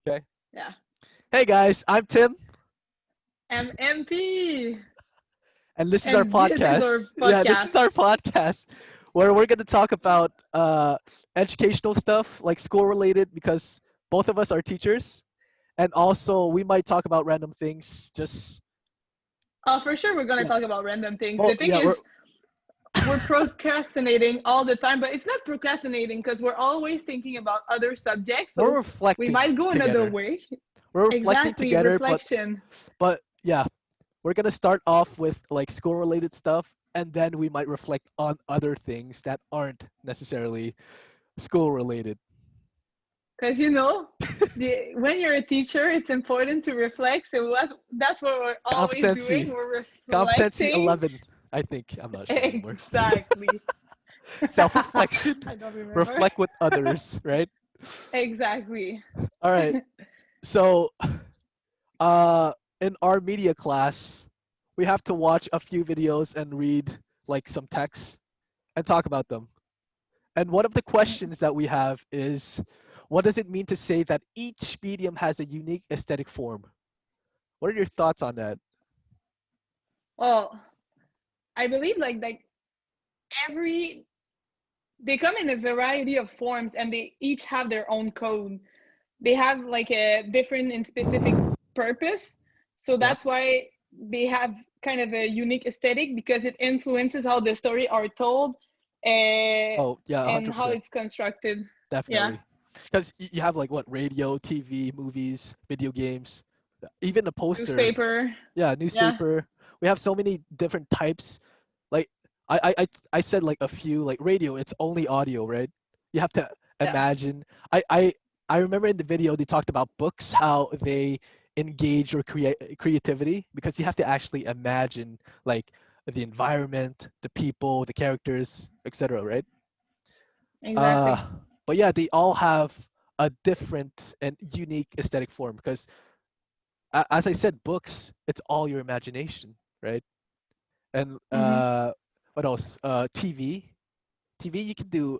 Okay. Yeah. Hey guys, I'm Tim, MMP. and this is our And this is our podcast. Yeah, this is podcast. our podcast where we're going to talk about educational stuff, like school related, because both of us are teachers, and also we might talk about random things. Just Oh, for sure, we're going to yeah. talk about random things. Well, The thing yeah, is, we're procrastinating all the time, but it's not procrastinating because we're always thinking about other subjects. we're So we reflecting might go another together. way. We're reflecting Exactly. together, Reflection. but yeah, we're gonna start off with like school related stuff, and then we might reflect on other things that aren't necessarily school related. Because, when you're a teacher, it's important to reflect. So that's what we're always doing. Competency. We're Competency reflecting. 11, I think. I'm not sure anymore. Exactly. Self-reflection. I don't remember. Reflect with others, right? Exactly. All right. So, uh, in our media class, we have to watch a few videos and read like some texts and talk about them. And one of the questions that we have is, what does it mean to say that each medium has a unique aesthetic form? What are your thoughts on that? Well, I believe like every they come in a variety of forms and they each have their own code. They have like a different and specific purpose. So Yeah. that's why they have kind of a unique aesthetic because it influences how the story are told uh, Oh, yeah, and how 100%. it's constructed. Yeah. Definitely. Because you have like what, radio, TV, movies, video games, even a poster. Newspaper. Yeah, Yeah. newspaper. We have so many different types. Like I said like a few, like radio, it's only audio, right? You have to Yeah. imagine. I I I remember in the video they talked about books, how they engage your creativity because you have to actually imagine like the environment, the people, the characters, etc., right? Exactly. Uh, but yeah, they all have a different and unique aesthetic form because, as I said, books, it's all your imagination, right? And Mm-hmm. what else? TV, you can do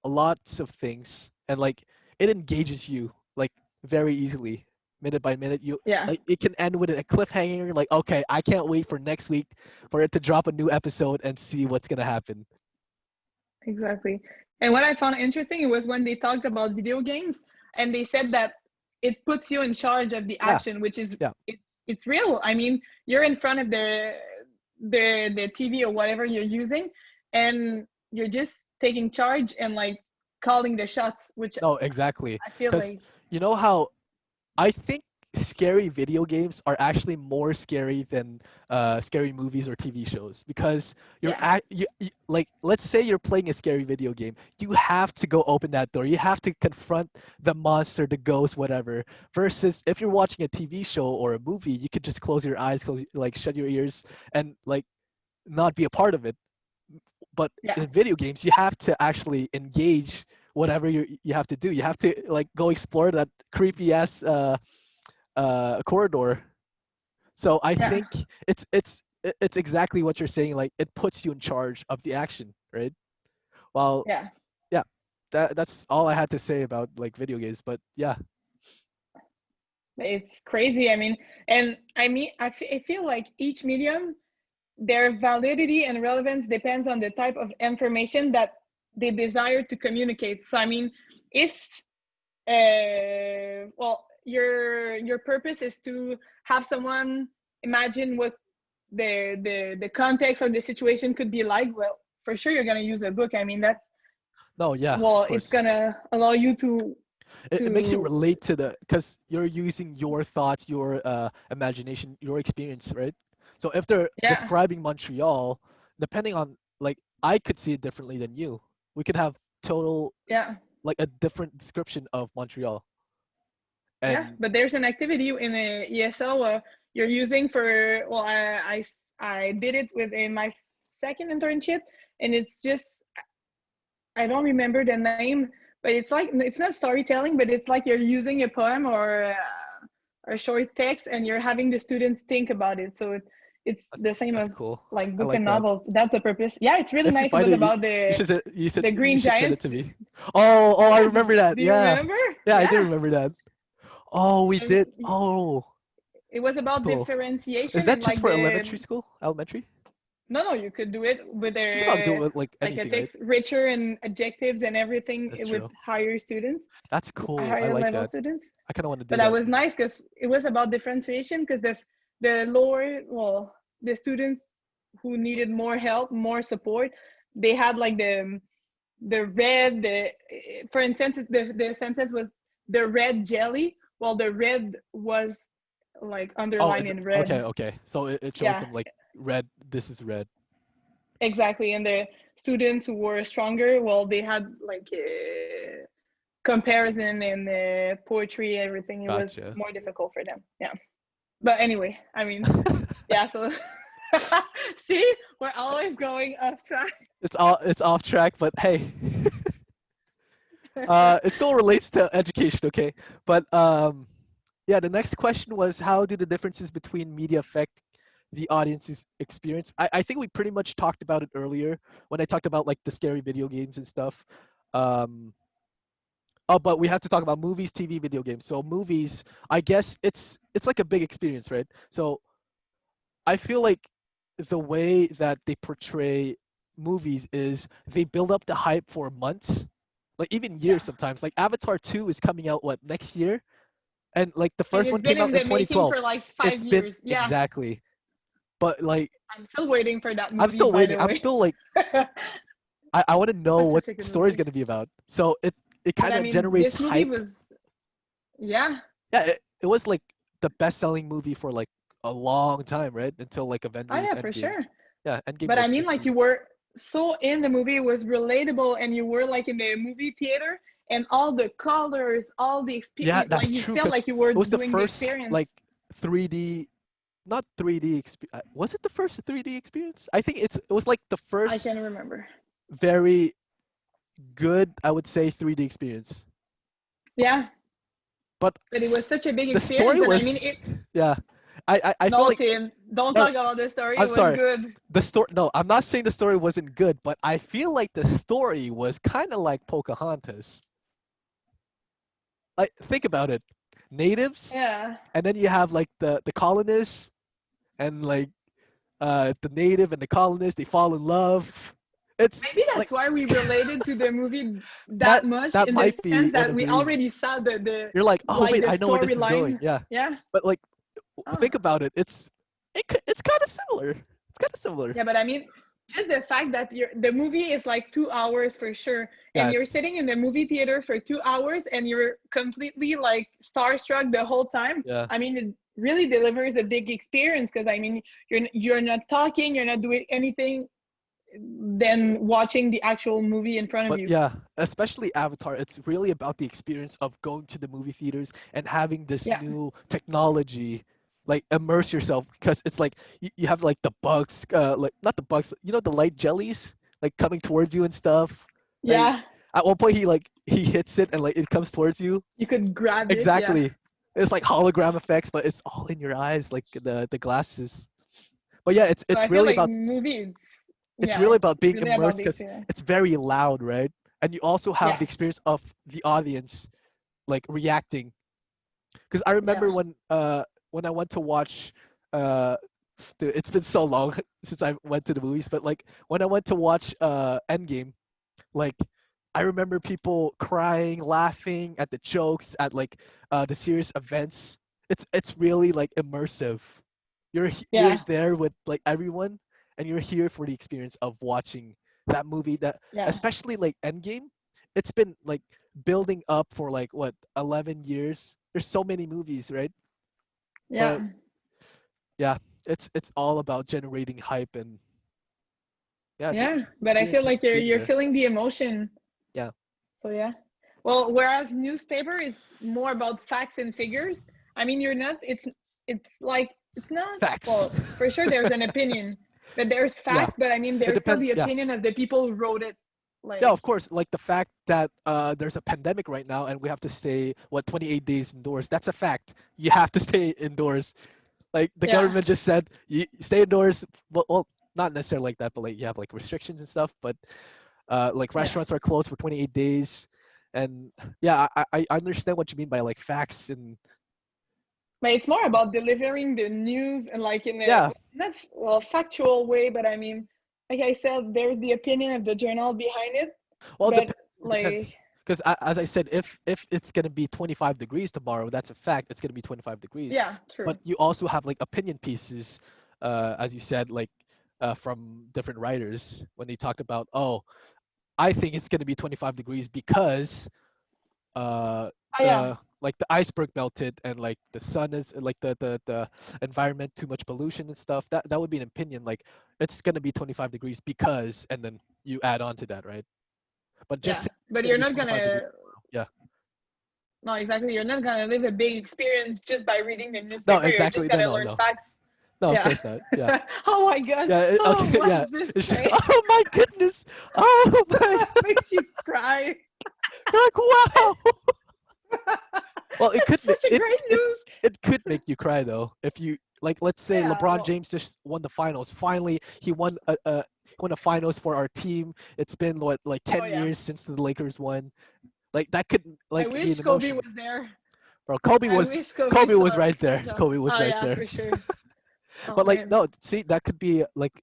lots of things, and like it engages you like very easily, minute by minute. You Yeah. like it can end with a cliffhanger, like okay, I can't wait for next week for it to drop a new episode and see what's gonna happen. Exactly. And what I found interesting was when they talked about video games and they said that it puts you in charge of the Yeah, action, which is yeah. it's real. I mean, you're in front of the TV or whatever you're using and you're just taking charge and like calling the shots, which No, exactly. I feel Because like you know how I think scary video games are actually more scary than scary movies or TV shows because yeah. like let's say you're playing a scary video game, you have to go open that door. You have to confront the monster, the ghost, whatever. Versus if you're watching a TV show or a movie, you could just close your eyes, like shut your ears, and like not be a part of it. But Yeah. in video games, you have to actually engage whatever you have to do. You have to like go explore that creepy ass corridor. So I Yeah. think it's exactly what you're saying. Like it puts you in charge of the action, right? Well, Yeah. yeah, that's all I had to say about like video games. But yeah, It's crazy. I feel like each medium their validity and relevance depends on the type of information that they desire to communicate. So, I mean, if your purpose is to have someone imagine what the context or the situation could be like, well, for sure you're gonna use a book. I mean, that's no, yeah, of well, it's course. gonna allow you It makes you to relate to the because you're using your thoughts, your imagination, your experience, right? So if they're yeah, describing Montreal, depending on like I could see it differently than you. We could have total yeah. like a different description of Montreal. Yeah, And but there's an activity in a ESL you're using for, well, I did it within my second internship, and it's just, I don't remember the name, but it's not storytelling, but it's like you're using a poem or a short text, and you're having the students think about it. So it's the same that's as cool. like I book like and that. novels. That's the purpose. Yeah, it's really If you nice. It find was it, about you the you green should send it giant. to me. Oh, I remember that. Do you Yeah, remember? yeah, I do Yeah. remember that. Oh, we And did. Oh, it was that's about cool. Is differentiation that and just like for elementary the school? Elementary? no, you could do it with You can probably do it a with like like it anything, right? takes richer and adjectives and everything That's with true. higher students, That's cool. I higher like level that. students. I kind of want to But do that that was too. nice because it was about differentiation because the lower well the students who needed more help, more support, they had like the red the for instance the sentence was the red jelly, while the red was like Oh, underlined in red. okay, okay. So it shows Yeah, them like red. This is red. exactly. And the students who were stronger, well, they had like comparison and poetry, everything. It was Gotcha. more difficult for them. Yeah. But anyway, I mean, yeah. So see, we're always going off track. It's off track, but hey, it still relates to education, okay? But yeah, the next question was how do the differences between media affect the audience's experience? I think we pretty much talked about it earlier when I talked about like the scary video games and stuff. Um, oh, but we have to talk about movies, TV, video games. So movies, I guess it's like a big experience, right? So I feel like the way that they portray movies is they build up the hype for months, like even years Yeah. sometimes. Like Avatar 2 is coming out what next year? And like the And first it's one been came in out in the making 2012. for like It's five been years. Yeah. exactly. But like I'm still waiting for that I'm movie, still by waiting. the I'm way. still like I want to It know was what such a the good story's movie. going to be about. So it But kind I of mean, generates this movie hype. was, yeah. Yeah, it was like the best-selling movie for like a long time, right? Until like Oh, Avengers yeah, for Endgame. sure. Yeah, Endgame But I was mean, like pretty. you were so in the movie, it was relatable, and you were like in the movie theater, and all the colors, all the Yeah, experience, that's like you true felt because like you were it was the doing the first like experience. 3D, not 3D. Was it the first 3D experience? I think it was like the I first can remember. very good, I would say, 3D experience. Yeah, But but it was such a big the story experience, and I mean, was, it. yeah, I feel No, like Tim, don't no, talk about the story. I'm It was sorry. good. The story, no, I'm not saying the story wasn't good, but I feel like the story was kind of like Pocahontas. Like think about it, natives, Yeah. and then you have like the colonists, and like the native and the colonists they fall in love. It's Maybe like that's why we related to the movie that that much that in the might be sense one that of the we reasons. already saw the You're like, oh like wait, the I know where this is going. storyline. Yeah, Yeah. but like Oh. think about it. It's kind of similar. It's kind of similar. Yeah, but I mean, just the fact that the movie is like 2 hours for sure, Yeah, and you're it's sitting in the movie theater for 2 hours, and you're completely like starstruck the whole time. yeah. I mean, it really delivers a big experience because I mean, you're not talking, you're not doing anything than watching the actual movie in front of But you. yeah, especially Avatar, it's really about the experience of going to the movie theaters and having this Yeah, new technology, like immerse yourself because it's like you have like the bugs, like not the bugs, you know, the light jellies like coming towards you and stuff. Like yeah, at one point he hits it and like it comes towards you. you could grab it. Yeah, Exactly. It's like hologram effects, but it's all in your eyes, like the glasses. But yeah, so I feel like movies. it's Yeah, really it's about being really about immersed the because experience. it's very loud, right? And you also have Yeah, the experience of the audience like reacting. Because I remember yeah, when I went to watch it's been so long since I went to the movies, but like when I went to watch Endgame, like I remember people crying, laughing at the jokes, at like the serious events. It's really like immersive. You're yeah, there with like everyone, and you're here for the experience of watching that movie. That yeah, especially like Endgame, it's been like building up for like what 11 years. There's so many movies, right? But yeah. yeah, it's all about generating hype and yeah, the Yeah, but I feel experience of like you're being you're there. feeling the emotion. Yeah, So yeah. Well, whereas newspaper is more about facts and figures. I mean, you're not. It's like it's not. facts. Well, for sure there's an opinion, but there's Yeah, facts. But I mean, it there's still depends. the Yeah, opinion of the people who wrote it. yeah, Like of course. Like the fact that there's a pandemic right now and we have to stay what 28 days indoors. That's a fact. You have to stay indoors. Like the yeah, government just said, you stay indoors. Well, not necessarily like that, but like you have like restrictions and stuff. But like yeah, restaurants are closed for 28 days, and yeah, I understand what you mean by like facts and but it's more about delivering the news and like in a Yeah. not well factual way, but I mean, like I said, there's the opinion of the journal behind it, Well, it but depends. It like depends. Because as I said, if it's gonna be 25 degrees tomorrow, that's a fact. It's gonna be 25 degrees. yeah, But true. you also have like opinion pieces, as you said, like from different writers when they talked about, oh, I think it's gonna be 25 degrees because Oh yeah, like the iceberg melted and like the sun is like the environment too much pollution and stuff. That would be an opinion. Like it's gonna be 25 degrees because, and then you add on to that, right? But just yeah. saying it's But gonna you're be not 25 degrees gonna tomorrow. Yeah. no exactly. You're not gonna live a big experience just by reading the No, newspaper. You're just exactly. No, gonna no, learn no. facts. No, of Yeah. course not. Yeah. Oh my god. Yeah. Oh, Okay. what's Yeah. this It's say? oh my goodness. Oh my. Makes you cry. You're like wow. Well, it could That's such a great it news. it could make you cry though if you like. Let's say Yeah. LeBron Well, James just won the finals. Finally, he won a finals for our team. It's been what like oh 10 yeah. years since the Lakers won. Like that could I like be an wish Kobe emotion. was there. Bro, I wish Kobe Kobe was saw right there. such a. Kobe was Oh right yeah, there. for sure. Oh But like man. no, see that could be like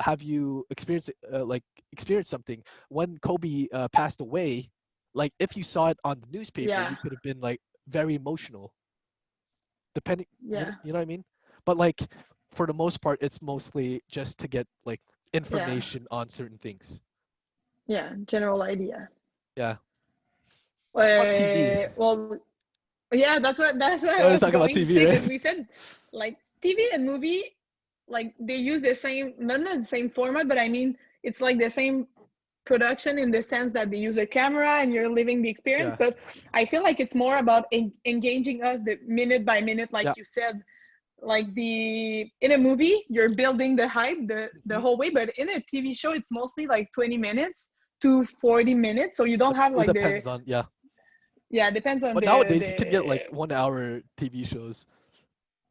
have you experienced something when Kobe passed away? Like if you saw it on the newspaper, Yeah. you could have been like very emotional depending Yeah. you know what I mean? But like for the most part it's mostly just to get like Yeah. information on certain things. Yeah. General idea. Yeah. What about TV? Well, yeah. That's what You I want to was talk about going to TV, say because right? we said like TV and movie like they use the same not the same format, but I mean it's like the same production in the sense that they use a camera and you're living the experience, Yeah. but I feel like it's more about engaging us the minute by minute like Yeah. you said, like the in a movie you're building the hype the Hmm. whole way, but in a TV show it's mostly like 20 minutes to 40 minutes, so you don't have It like the depends on yeah. yeah it depends on But the nowadays you can get like the 1 hour TV shows.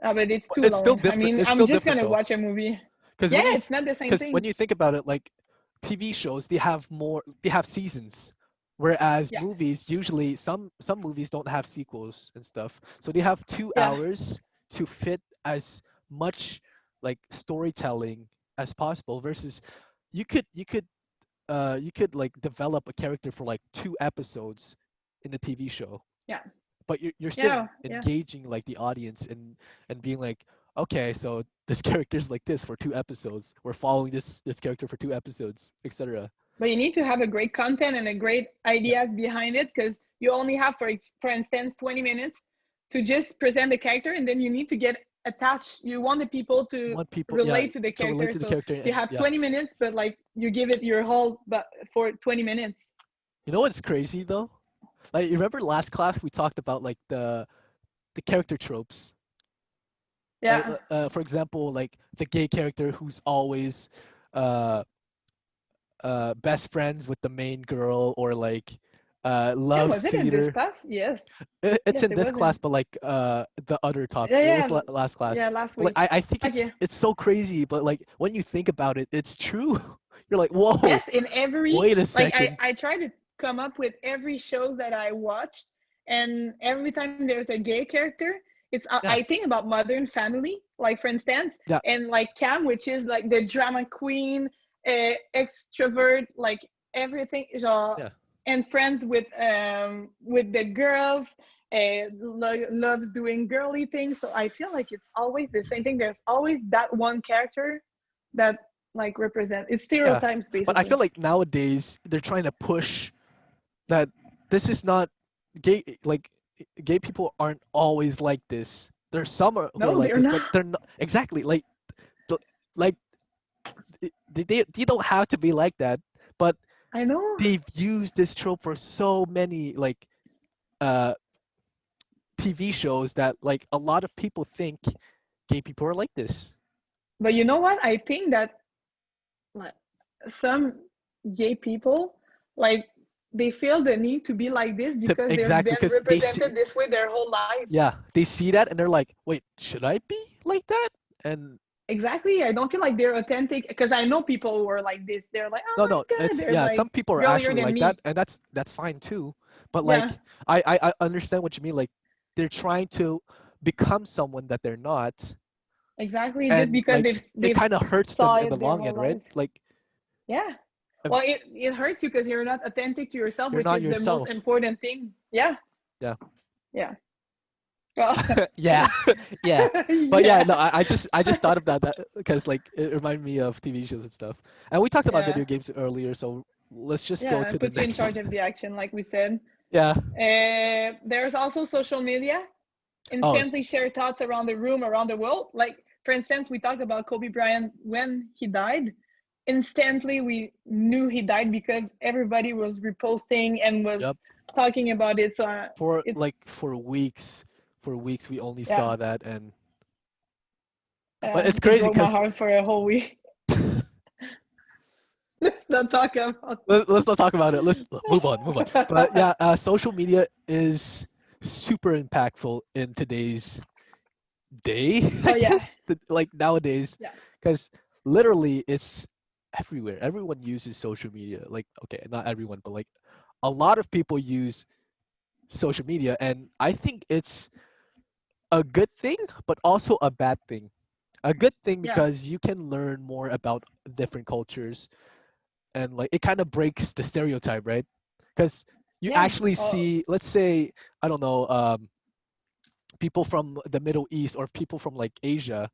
but it's But too it's still long. I different. mean, It's I'm still just different gonna though. watch a movie. Because Yeah, it's not the same when thing. you think about it, like TV shows, they have seasons, whereas Yeah, movies usually some movies don't have sequels and stuff, so they have two yeah, hours to fit as much like storytelling as possible. Versus, you could like develop a character for like 2 episodes in a TV show, yeah, but you're still yeah, yeah. engaging like the audience and being like, okay, so this character's like this for 2 episodes, we're following this character for 2 episodes, etc. But you need to have a great content and a great Yeah. ideas behind it because you only have, for instance, 20 minutes to just present the character, and then you need to get attached. You want the people You to want people, yeah, relate to the to relate character, to the so character, you and have yeah. 20 minutes, but like you give it your whole, but for 20 minutes. You know what's crazy though, like you remember last class we talked about like the character tropes, like Yeah, for example, like the gay character who's always uh best friends with the main girl, or like yeah. loves Was it in this theater. class? Yes, It's yes, in it this was in. class, but like the other top, Yeah, it was yeah, last class. yeah. Last But like week. I think Okay. it's so crazy, but like when you think about it, it's true. You're like, whoa, Yes, in every wait a like second. I try to come up with every shows that I watched, and every time there's a gay character, it's Yeah, I think about Modern Family, like for instance, yeah, and like Cam, which is like the drama queen, extrovert, like everything, genre, yeah. and friends with the girls. Loves doing girly things, so I feel like it's always the same thing. There's always that one character that like represent it's Yeah, stereotypes but I feel basically. like nowadays they're trying to push that this is not gay. Like gay people aren't always like this. There's some who are No, like they're this, not. but they're not exactly like like they don't have to be like that. But I know, they've used this trope for so many like uh TV shows that like a lot of people think gay people are like this. but you know what? I think that like some gay people like they feel the need to be like this because they've Exactly, been because they see, represented this way their whole lives. yeah, they see that and they're like, wait, should I be like that? And Exactly. I don't feel like they're authentic because I know people who are like this. They're like, oh no, my no, god, it's they're yeah, like some people are girlier actually than like that, me. and that's fine too. But like, Yeah. I understand what you mean. Like, they're trying to become someone that they're not, Exactly, just and because like it they've kind of hurts saw them in the it their long whole end, right? lives. Like Yeah. if Well, it hurts you because you're not authentic to yourself, you're which not is the most yourself. important thing. Yeah. Yeah. Yeah. Well, Yeah, yeah. But yeah, no, yeah. I just thought about that because like it reminded me of TV shows and stuff. And we talked about Yeah. video games earlier, so let's just go Yeah. to the Puts you in next. charge of the action, like we said. Yeah. There's also social media. Oh, Instantly share thoughts around the room, around the world. Like, for instance, we talked about Kobe Bryant when he died. Instantly, we knew he died because everybody was reposting and yep. was talking about it. So For it's, like for weeks we only yeah, saw that, and but it's it crazy broke my because heart for a whole week. Let's not talk about let's not talk about it. Let's move on, move on. But yeah, social media is super impactful in today's day, I Oh, yeah. guess. Like nowadays, Yeah. because literally it's everywhere. Everyone uses social media. Like, okay, not everyone, but like a lot of people use social media, and I think it's a good thing, but also a bad thing. A good thing Yeah. because you can learn more about different cultures, and like it kind of breaks the stereotype, right? Because you Yeah. actually Oh, see, let's say, I don't know, people from the Middle East or people from like Asia,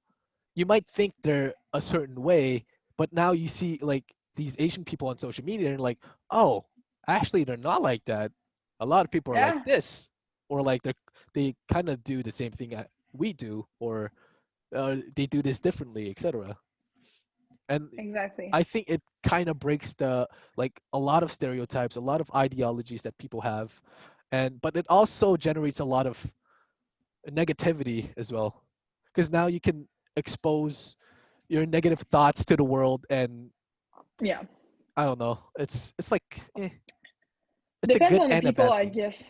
you might think they're a certain way, but now you see like these Asian people on social media and like, oh, actually they're not like that. A lot of people are like yeah. this, or like they kind of do the same thing we do, or they do this differently, etc. And Exactly. I think it kind of breaks the like a lot of stereotypes, a lot of ideologies that people have, and but it also generates a lot of negativity as well, because now you can expose your negative thoughts to the world, and Yeah. I don't know, it's like it's a Depends good on the and a people, bad I thing. guess.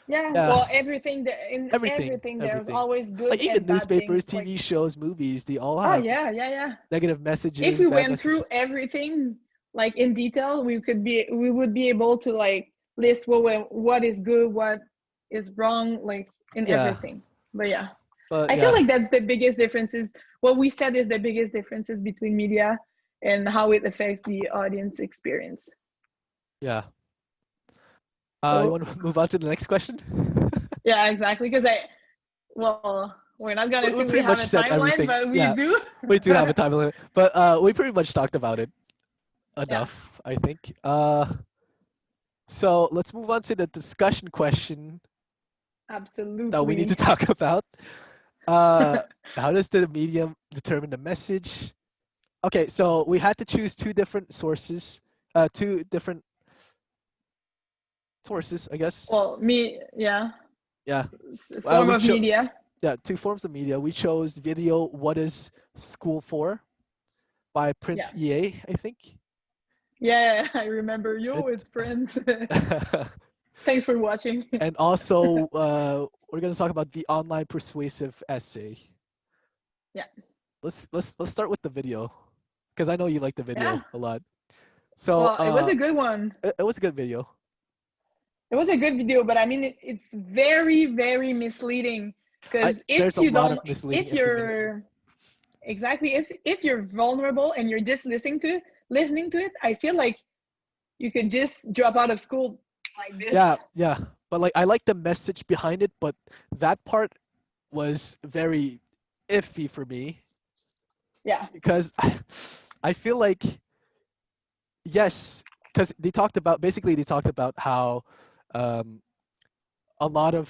Yeah. Yeah, Well, everything, in everything, everything, there's everything. always good Like even and bad newspapers, things. Like, TV shows, movies, they all oh, have yeah, yeah, yeah. negative If messages, we bad went messages. through everything like in detail, we would be able to like list what is good, what is wrong, like in Yeah, everything. But yeah, but I feel yeah, like that's the biggest differences. What we said is the biggest differences between media and how it affects the audience experience. yeah. You So want to move on to the next question? yeah, exactly. Because well, we're not gonna say We we pretty have a much said timeline, everything. but we Yeah, do. we do have a time limit, but we pretty much talked about it Yeah, enough, I think. So let's move on to the discussion question that we need to absolutely. talk about. Uh, how does the medium determine the message? Okay, so we had to choose two different sources, two different sources, I guess. Well, yeah, Yeah, it's a form we of chose media. yeah two forms of media. We chose video. What is school for? By Yeah. Prince EA, I think. Yeah, I remember It, you. It's Prince. Thanks for watching. and also, we're gonna talk about the online persuasive essay. Yeah. Let's start with the video, because I know you like the Yeah. video a lot. So Well, it was a good one. it was a good video. It was a good video, but I mean, it's very, very misleading I because There's a lot of misleading if information. you're exactly, if you're vulnerable and you're just listening to it, I feel like you could just drop out of school like Yeah, this. yeah. But like I like the message behind it, but that part was very iffy for me Yeah. because I feel like yes, because they talked about how um, a lot of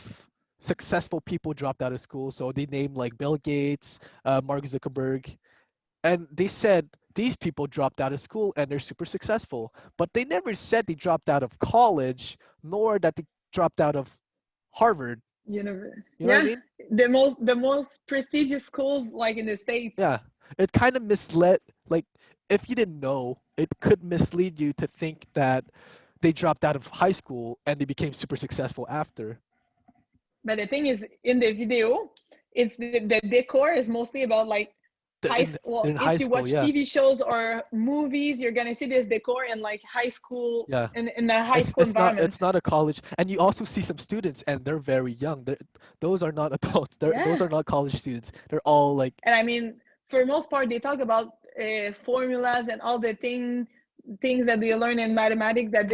successful people dropped out of school. So they named like Bill Gates, Mark Zuckerberg, and they said these people dropped out of school and they're super successful. But they never said they dropped out of college, nor that they dropped out of Harvard. You know what I Yeah, mean? the most prestigious schools like in the States. Yeah. It kind of misled, like, if you didn't know, it could mislead you to think that they dropped out of high school and they became super successful after. But the thing is, in the video, it's the decor is mostly about like well, in high if you school, watch yeah. TV shows or movies, you're gonna see this decor in like high school, Yeah. in a high school environment. It's not a college, and you also see some students and they're very young. Those are not adults. Those Yeah. are not college students. They're all like And I mean, for most part, they talk about formulas and all the things that they learn in mathematics that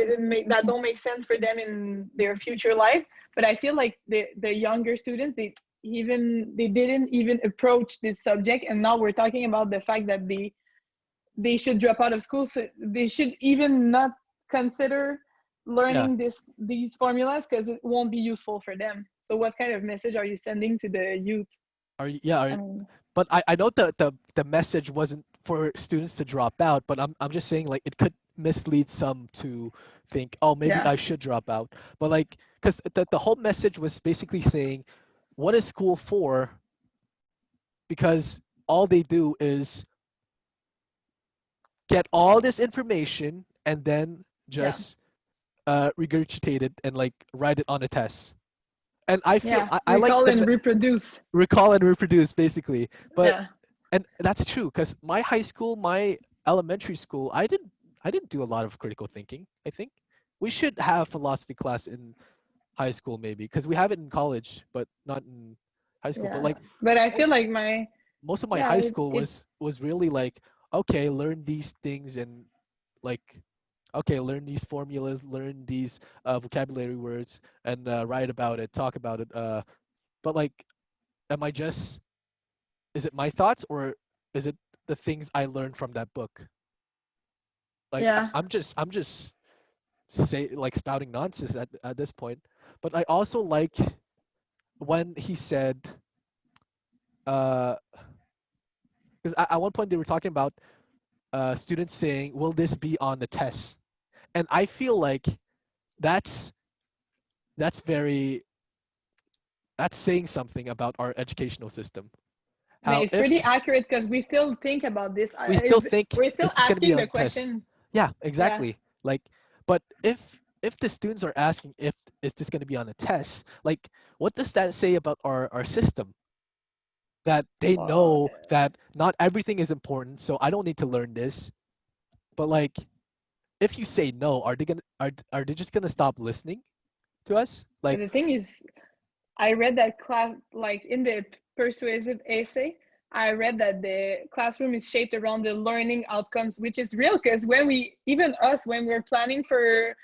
don't make sense for them in their future life. But I feel like the younger students, they didn't even approach this subject, and now we're talking about the fact that they should drop out of school. So they should even not consider yeah. learning these formulas because it won't be useful for them. So what kind of message are you sending to the youth? Yeah, I mean, but I know the message wasn't for students to drop out, but I'm just saying like it could mislead some to think, oh, maybe yeah, I should drop out. But like, because the whole message was basically saying, what is school for? Because all they do is get all this information and then yeah, just regurgitate it and like write it on a test. And yeah. I like Recall the and reproduce. recall and reproduce basically. But Yeah. and that's true because my high school, my elementary school, I didn't do a lot of critical thinking. I think we should have philosophy class in high school maybe because we have it in college, but not in high school. But Yeah. like But I feel most like most of my yeah, high school it was really like, okay, learn these things and like, okay, learn these formulas, learn these vocabulary words, and write about it, talk about it. But like, am I just, is it my thoughts or is it the things I learned from that book? Like yeah. I'm just say like spouting nonsense at this point. But I also like when he said, because at one point they were talking about students saying, "Will this be on the test?" And I feel like that's that's very that's saying something about our educational system. I mean, How it's if pretty accurate because we still think about this. we still think, We're still is this going to be asking on the test? question. Yeah, Yeah. exactly. Like, but if the students are asking if is this going to be on a test, like, what does that say about our system? That they Well, know that not everything is important, so I don't need to learn this. But like, if you say no, are they gonna are they just gonna stop listening to us? but Like, the thing is, I read that class, like in the persuasive essay, I read that the classroom is shaped around the learning outcomes, which is real because even us, when we're planning for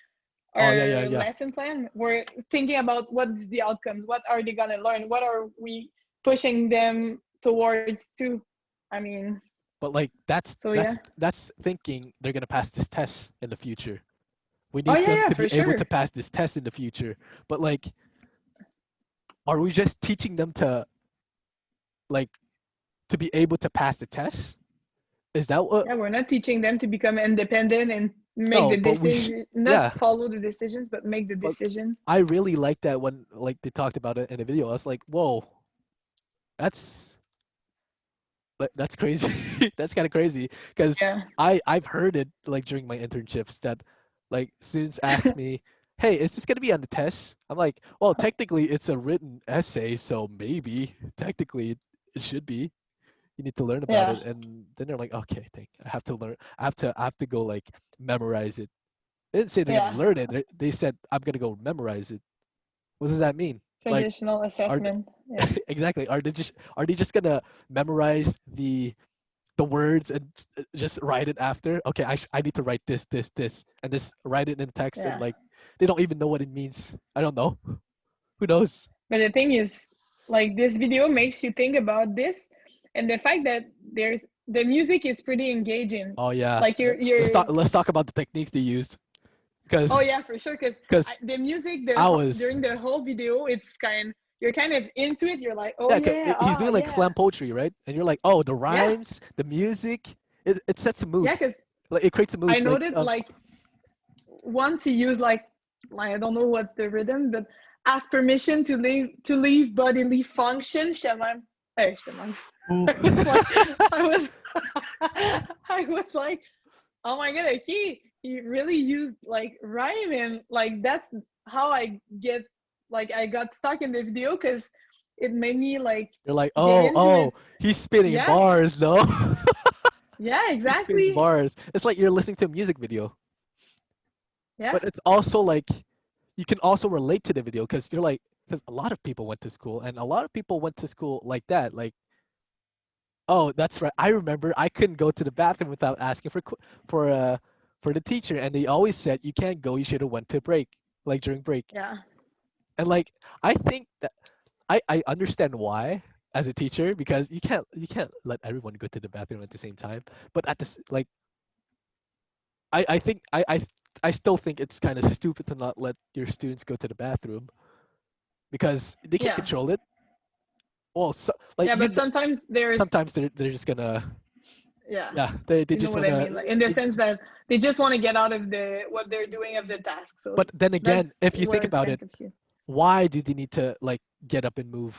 oh yeah, yeah, our yeah. lesson plan, we're thinking about what's the outcomes, what are they gonna learn, what are we pushing them towards to. I mean, But like so yeah. that's thinking they're gonna pass this test in the future. We Oh need yeah, them yeah, to for be able to sure. pass this test in the future. But like, are we just teaching them to like to be able to pass the test? Is that what? Yeah, we're not teaching them to become independent and make No, the but decision, not yeah. follow the decisions, but make the But decision. I really like that when like they talked about it in a video. I was like, whoa, that's that's crazy. That's kind of crazy because Yeah. I've heard it like during my internships that like students ask me, "Hey, is this gonna be on the test?" I'm like, "Well, technically it's a written essay, so maybe technically it should be. You need to learn about Yeah. it." And then they're like, "Okay, thank. I have to learn. I have to go like memorize it." They didn't say they're gonna Yeah. learn it. They said I'm gonna go memorize it. What does that mean? Like, Traditional are assessment. Yeah. exactly are they just gonna memorize the words and just write it after? Okay, I need to write this and just write it in text and Yeah. like they don't even know what it means. I don't know. Who knows? But the thing is, like this video makes you think about this, and the fact that there's the music is pretty engaging. Oh yeah. Like you're Let's talk about the techniques they used oh because yeah, for sure. Because because the music, I was during the whole video, you're kind of into it. You're like, oh yeah, yeah, he's oh doing like yeah, slam poetry, right? And you're like, oh, the yeah, rhymes, the music, it sets a yeah. mood. Because Like it creates a I mood. Like noted like once he used like I don't know what's the rhythm, but ask permission to leave bodily function. Shaman. Hey, Shaman. ooh. I was like, I was, I was like, oh my god, he really used like rhyme and like that's how I got stuck in the video because it made me like You're like, get oh, into oh, it. he's spitting Yeah, bars though. yeah, He's spitting exactly. bars. It's like you're listening to a music video, Yeah, but it's also like you can also relate to the video because you're like, because a lot of people went to school and a lot of people went to school like that. Like, oh, that's right. I remember I couldn't go to the bathroom without asking for for the teacher, and they always said you can't go. You should have went to break, like during break. yeah, And like I think that I understand why as a teacher because you can't let everyone go to the bathroom at the same time. But at this like I think I still think it's kind of stupid to not let your students go to the bathroom because they can yeah, control it. Well, so, like yeah. But sometimes there's, sometimes they're just gonna yeah, yeah they you know just what I wanna mean, like in the they, sense that they just want to get out of the what they're doing of the task. So but then that's again if you think where it's about kind of it, confusing. why do they need to like get up and move?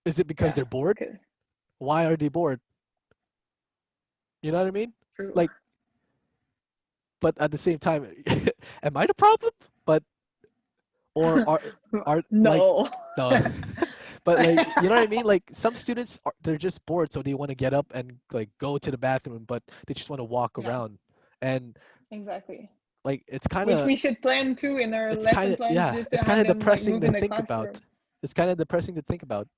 Is it because Yeah, they're bored? 'cause- Why are they bored? You know what I mean? true. Like, but at the same time, am I the problem? But or are like No. no, but like you know what I mean? Like some students are they're just bored, so they want to get up and like go to the bathroom, but they just want to walk Yeah, around, and exactly. like Which we should plan too in our it's kind lesson of plans, yeah, just to it's kind have of them like depressing move to in the think about. classroom. It's kind of depressing to think about.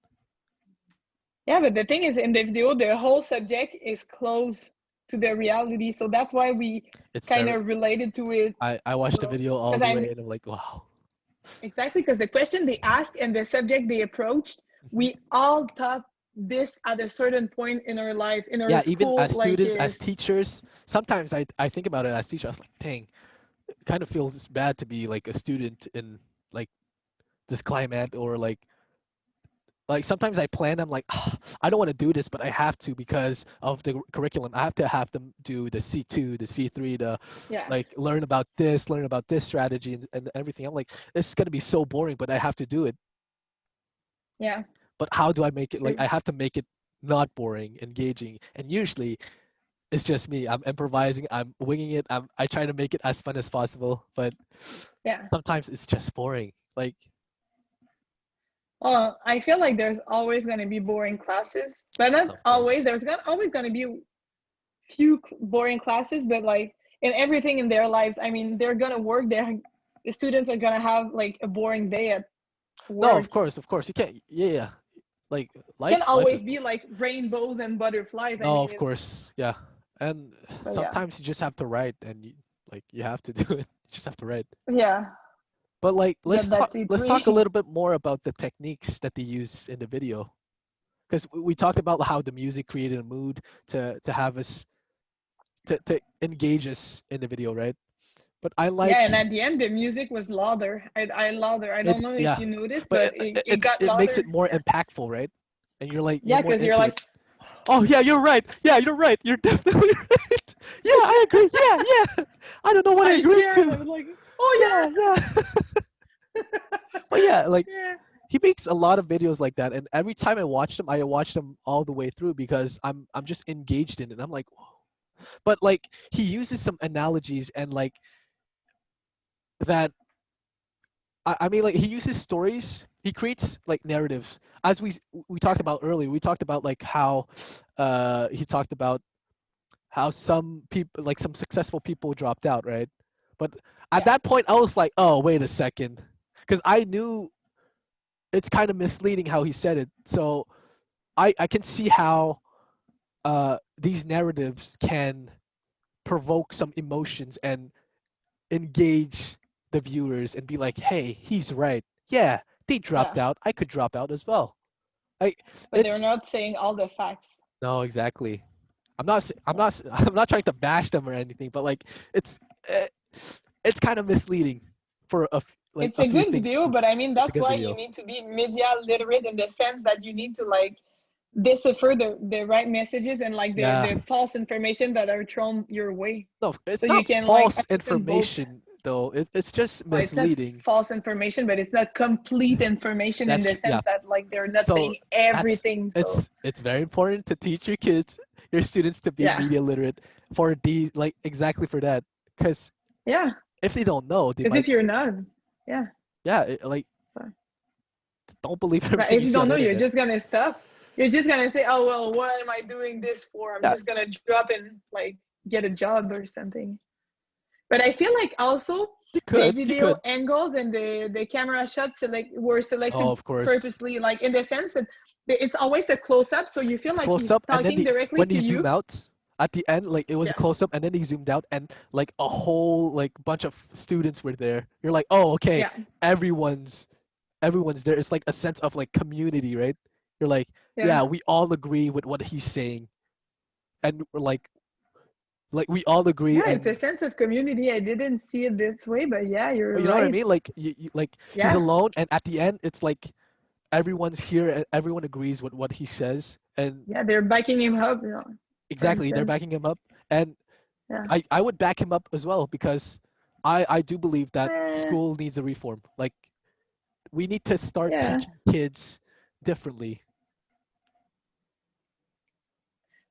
Yeah, but the thing is, in the video, the whole subject is close to the reality, so that's why we It's kind very. of related to it. I watched the So, video all because the I'm way, and I'm like, wow. exactly because the question they asked and the subject they approached, Mhm. we all thought this at a certain point in our life, in our Yeah, even school, as like students, as is teachers, sometimes I think about it as teacher. I was like, dang, it kind of feels bad to be like a student in like this climate or like sometimes I plan. I'm like, "Ah, I don't want to do this, but I have to because of the curriculum. I have them do the C2, the C3, the yeah, like learn about this strategy and everything. I'm like, this is gonna be so boring, but I have to do it. yeah. But how do I make it like It- I have to make it not boring, engaging, and usually it's just me. I'm improvising. I'm winging it. I try to make it as fun as possible, but yeah. sometimes it's just boring. Like, Well, I feel like there's always going to be boring classes, but not of always. course. There's gonna, always going to be few boring classes, but like in everything in their lives, I mean, they're going to work. The students are going to have like a boring day at No, work. of course. You can't. Yeah, yeah. Like Can life is. always be like rainbows and butterflies. I No, mean, of it's, course. Yeah, and but yeah, sometimes you just have to write, and like you have to do it. You just have to write. yeah, But like, get that let's talk a C3. little bit more about the techniques that they use in the video, because we talked about how the music created a mood to have us to engage us in the video, right? But I Yeah, like and at the end, the music was louder. I louder. I it. don't know if Yeah, you noticed, but but it got it makes it louder. more Yeah, impactful, right? And you're yeah, more because you're into it. like, Oh yeah, you're right. Yeah, you're right. You're definitely right. Yeah, I agree. Yeah, yeah. I don't know what I I agree cheer. I to. was like, oh Yeah, yeah. But yeah, like yeah, he makes a lot of videos like that, and every time I watch them all the way through because I'm just engaged in it. I'm like, whoa. But like he uses some analogies and like that. I mean, like he uses stories. He creates like narratives. As we yeah, talked about earlier, we talked about like how he talked about how some people like some successful people dropped out, right? But at yeah, that point, I was like, oh, wait a second, because I knew it's kind of misleading how he said it. So I can see how these narratives can provoke some emotions and engage the viewers and be like, hey, he's right. Yeah, they dropped yeah. out. I could drop out as well. Like But they're it's not saying all the facts. no exactly. I'm Yeah. not I'm not trying to bash them or anything, but like it's eh, it's kind of misleading for like It's a a few good things. video, but I mean, It's a that's good why you video. need to be media literate in the sense that you need to like decipher the right messages and like Yeah. the false information that are thrown your way. No, So it's you not can like false understand both. information though. It's just Well, it's not misleading. false information, but it's not complete information in That's the true. Yeah. sense that like they're not So saying that's everything. So it's very important to teach your kids, your students to be yeah, media literate for the like exactly for that. Because yeah. if they don't know, they Because might if you're not, yeah, yeah like sorry. Don't believe But everything if you you see on don't the know, you're internet. just gonna stop. You're just gonna say, "Oh well, what am I doing this for? I'm Yeah, just gonna drop and like get a job or something." But I feel like also you the could, you video could. angles and the camera shots were Oh, selected of course. purposely, like in the sense that it's always a close up, so you feel It's like close he's up, and then talking the directly when to he zoom you. out at the end, like it was a Yeah, close up, and then he zoomed out, and like a whole like bunch of students were there. You're like, oh, okay, yeah, everyone's everyone's there. It's like a sense of like community, right? You're like, yeah. yeah, we all agree with what he's saying, and we're like we all agree, Yeah, it's a and sense of community. I didn't see it this way, but yeah, you're you know what I right. mean? Like like he's Yeah, alone, and at the end, it's like everyone's here, and everyone agrees with what he says, and yeah, they're backing him up, for exactly, they're instance. backing him up, and Yeah. I would back him up as well because I do believe that Eh, school needs a reform. Like we need to start yeah. teaching kids differently.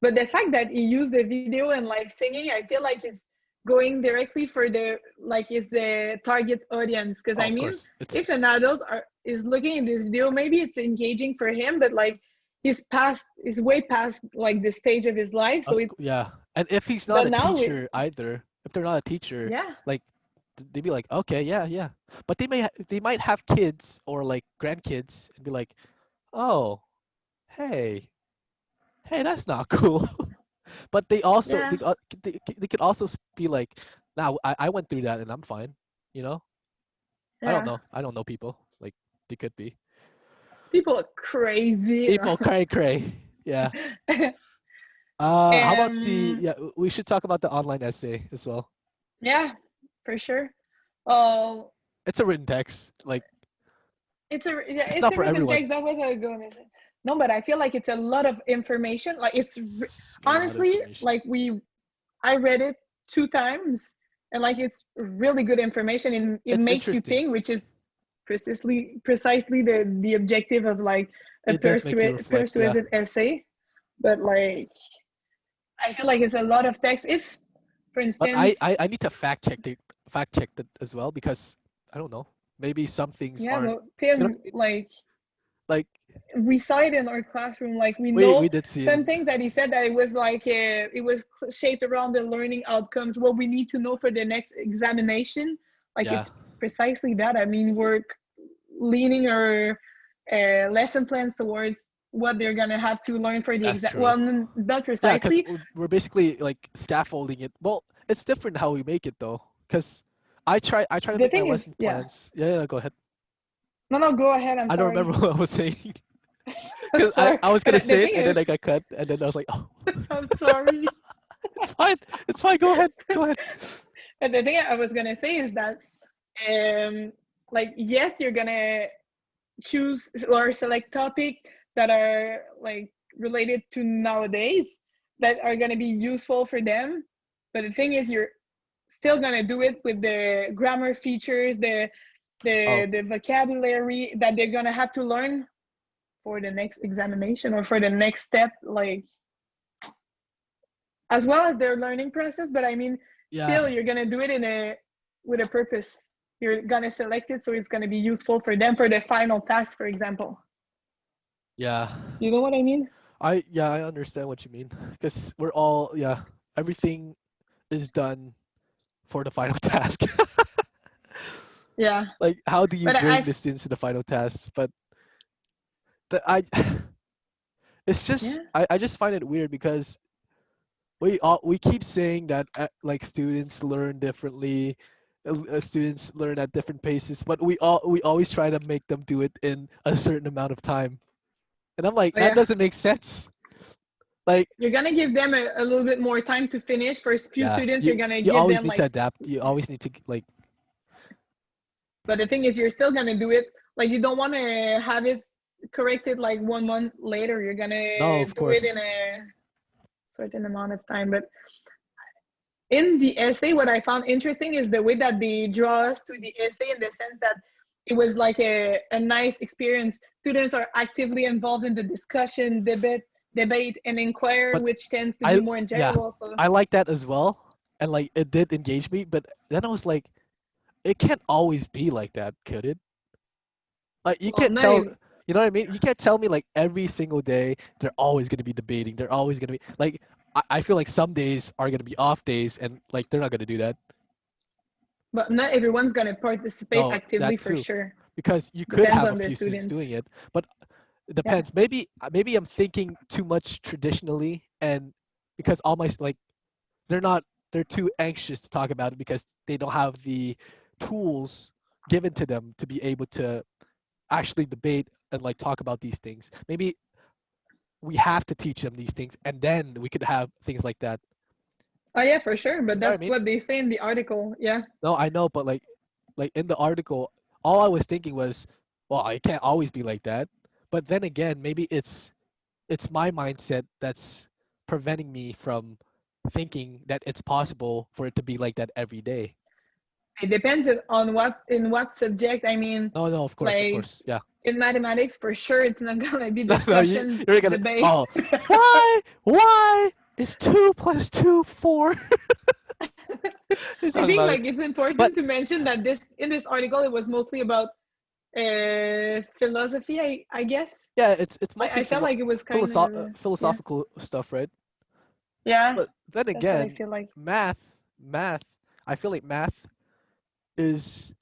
But the fact that he used the video and like singing, I feel like it's going directly for the like is the target audience. Because Oh, I of mean, course, it's if an adult is looking at this video, maybe it's engaging for him, but like is way past like the stage of his life. So it, yeah. And if he's not but a now it, teacher either, if they're not a teacher, yeah, like they'd be like, okay, yeah, yeah. But they might have kids or like grandkids and be like, oh, hey, hey, that's not cool. But they also yeah, they could also be like, now I went through that and I'm fine, you know? I don't yeah. know. I don't know people. Like they could be. People are crazy. People cray cray. Yeah. How about the um, yeah, we should talk about the online essay as well. yeah, for sure. Oh, It's a written text. Like it's it's not a for written everyone. text. That was a going to say. No, but I feel like it's a lot of information. Like A lot of honestly information. like I read it 2 times, and like it's really good information, and it It's makes you interesting. think, which is precisely the objective of like a It does make you reflect, yeah. persuasive essay. But like I feel like it's a lot of text. If, for But instance, I need to fact check that as well because I don't know. Maybe some things yeah, aren't well, you know Tim, what I mean? like Like we saw it in our classroom, like we we know did see it. something that he said that it was like it was shaped around the learning outcomes, what we need to know for the next examination. Like Yeah, it's precisely that. I mean, we're leaning our lesson plans towards what they're gonna have to learn for the that's exam. true. Well, not Yeah, because precisely. we're basically like scaffolding it. Well, it's different how we make it though. Because I try to The make my thing is, lesson yeah, plans. Yeah, yeah, go ahead. no, no, go ahead, I'm I don't remember sorry. what I was saying. Because Sorry, I was gonna but the say it thing and is, then I got cut and then I was like, oh, I'm sorry. it's fine. It's fine. Go ahead. Go ahead. And the thing I was gonna say is that um like yes, you're gonna choose or select topic that are like related to nowadays, that are going to be useful for them, but the thing is you're still going to do it with the grammar features, Oh, the vocabulary that they're going to have to learn for the next examination or for the next step, like as well as their learning process. But I mean, yeah, still you're going to do it in a with a purpose. You're going to select it so it's going to be useful for them for the final task, for example. yeah. You know what I mean? I understand what you mean. Because we're all yeah, everything is done for the final task. Yeah. Like, how do you But bring the students to the final task? But I, it's just yeah, I just find it weird because we keep saying that like students learn differently, students learn at different paces, but we always try to make them do it in a certain amount of time, and I'm like oh that yeah, doesn't make sense. Like you're gonna give them a little bit more time to finish. For a few yeah, students, you're gonna you give always them need to like, adapt. You always need to like but the thing is, you're still gonna do it. Like you don't want to have it corrected like 1 month later. You're no, gonna of do it course, in a certain amount of time. But in the essay, what I found interesting is the way that they draw us to the essay, in the sense that it was like a nice experience. Students are actively involved in the discussion, debate, and inquire, but which tends to be I more yeah, enjoyable. So I like that as well, and like it did engage me, but then I was like, it can't always be like that, could it? Like you well, can't not tell even. You know what I mean? You can't tell me like every single day they're always gonna be debating. They're always gonna be like I feel like some days are gonna be off days and like they're not gonna do that. But not everyone's going to participate No, actively that for too. sure. Because you could Depends have a on the few students students. doing it, but it Yeah. depends. Maybe I'm thinking too much traditionally and because all my like they're not they're too anxious to talk about it because they don't have the tools given to them to be able to actually debate and like talk about these things. Maybe we have to teach them these things and then we could have things like that. Oh yeah, for sure. But You know what I that's mean? what they say in the article. Yeah. No, I know, but like in the article, all I was thinking was, well, it can't always be like that. But then again, maybe it's my mindset that's preventing me from thinking that it's possible for it to be like that every day. It depends on what in what subject. I mean, No, no, of like course, yeah. in mathematics, for sure, it's not gonna be No, no, discussion you're gonna. debate. Oh, why is 2 + 2 4? You're I talking think about it, like it's but important to mention that this in this article it was mostly about philosophy. I guess yeah, it's mostly I felt like it was kind of yeah, philosophical stuff, right? yeah. But then That's what I again, feel like. math, math. I feel like math is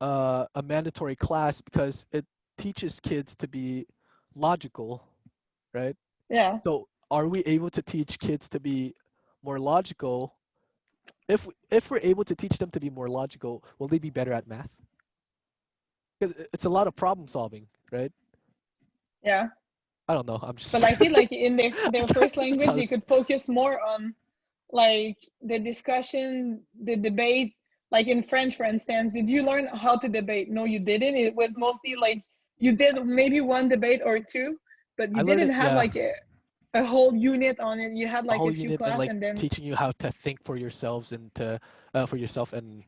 a mandatory class because it teaches kids to be logical, right? Yeah. So, are we able to teach kids to be more logical? If we're able to teach them to be more logical, will they be better at math? Because it's a lot of problem solving, right? Yeah. I don't know. I'm But just I feel like in their first just language, how you this. could focus more on like the discussion, the debate. Like in French, for instance, did you learn how to debate? No, you didn't. It was mostly like you did maybe one debate or two, but you I learned didn't it, have yeah, like a whole unit on it. You had a like whole a few unit and class like and then teaching you how to think for yourselves and to for yourself and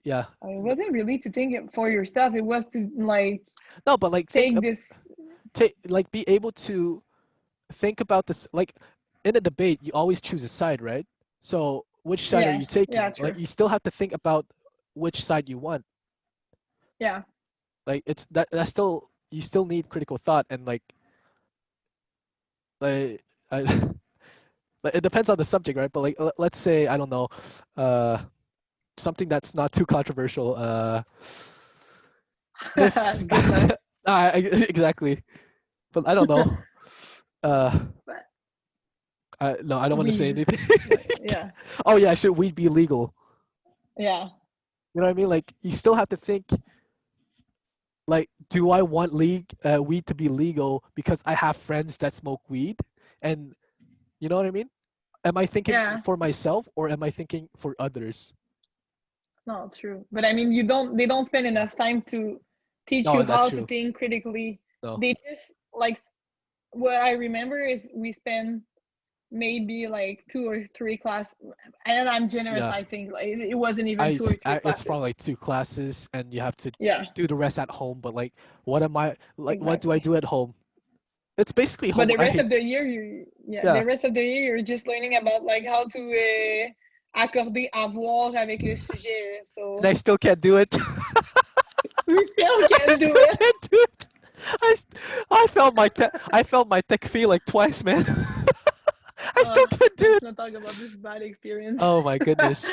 yeah. it wasn't really to think it for yourself. It was to like No, but like take this. take like be able to think about this like in a debate you always choose a side, right? So which side are Yeah, you yeah, taking? Like true. you still have to think about which side you want. Yeah, Like it's that's still you still need critical thought and like I, like it depends on the subject, right? But like let's say I don't know, uh, something that's not too controversial. If good luck. exactly, but I don't know. Uh, But no, I don't want to say weed, anything. yeah, Oh yeah, should weed be legal? yeah, You know what I mean? Like you still have to think like, do I want weed to be legal because I have friends that smoke weed? And you know what I mean? Am I thinking yeah. for myself or am I thinking for others? No, true. But I mean, you don't. They don't spend Yeah. enough time to teach you No, that's how to true. think critically. No. They just like what I remember is we spend maybe like 2 or 3 class, and I'm generous. Yeah. I think like, it wasn't even 2 or 3 It's probably classes. like 2 classes and you have to Yeah, do the rest at home, but like what do I exactly. do at home? It's basically But the homework. I rest hate of the year, you yeah, yeah. the rest of the year you're just learning about like how to accorder avoir avec le sujet. And So I still can't do it. we still I can do still it. can't do it. I, s- I felt my tech fee like twice, man. I still can't do Let's it. not talk about this bad experience. Oh my goodness.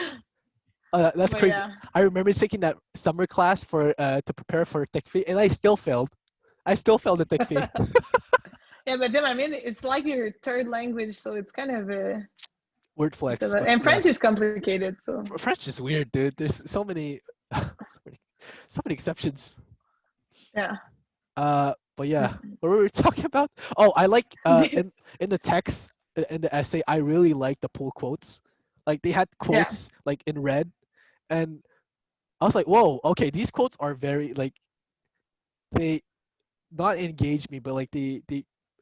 That's But crazy. yeah, I remember taking that summer class for to prepare for tech fee, and I still failed. I still failed the tech fee. yeah. But then I mean, it's like your third language, so it's kind of Word flex, but and yeah, French is complicated. So French is weird, dude. There's so many exceptions. yeah, But yeah, what were we talking about? Oh, I like in the text in the essay, I really like the pull quotes. Like they had yeah, quotes like in red, and I was like, whoa, okay, these quotes are very like they not engage me, but like they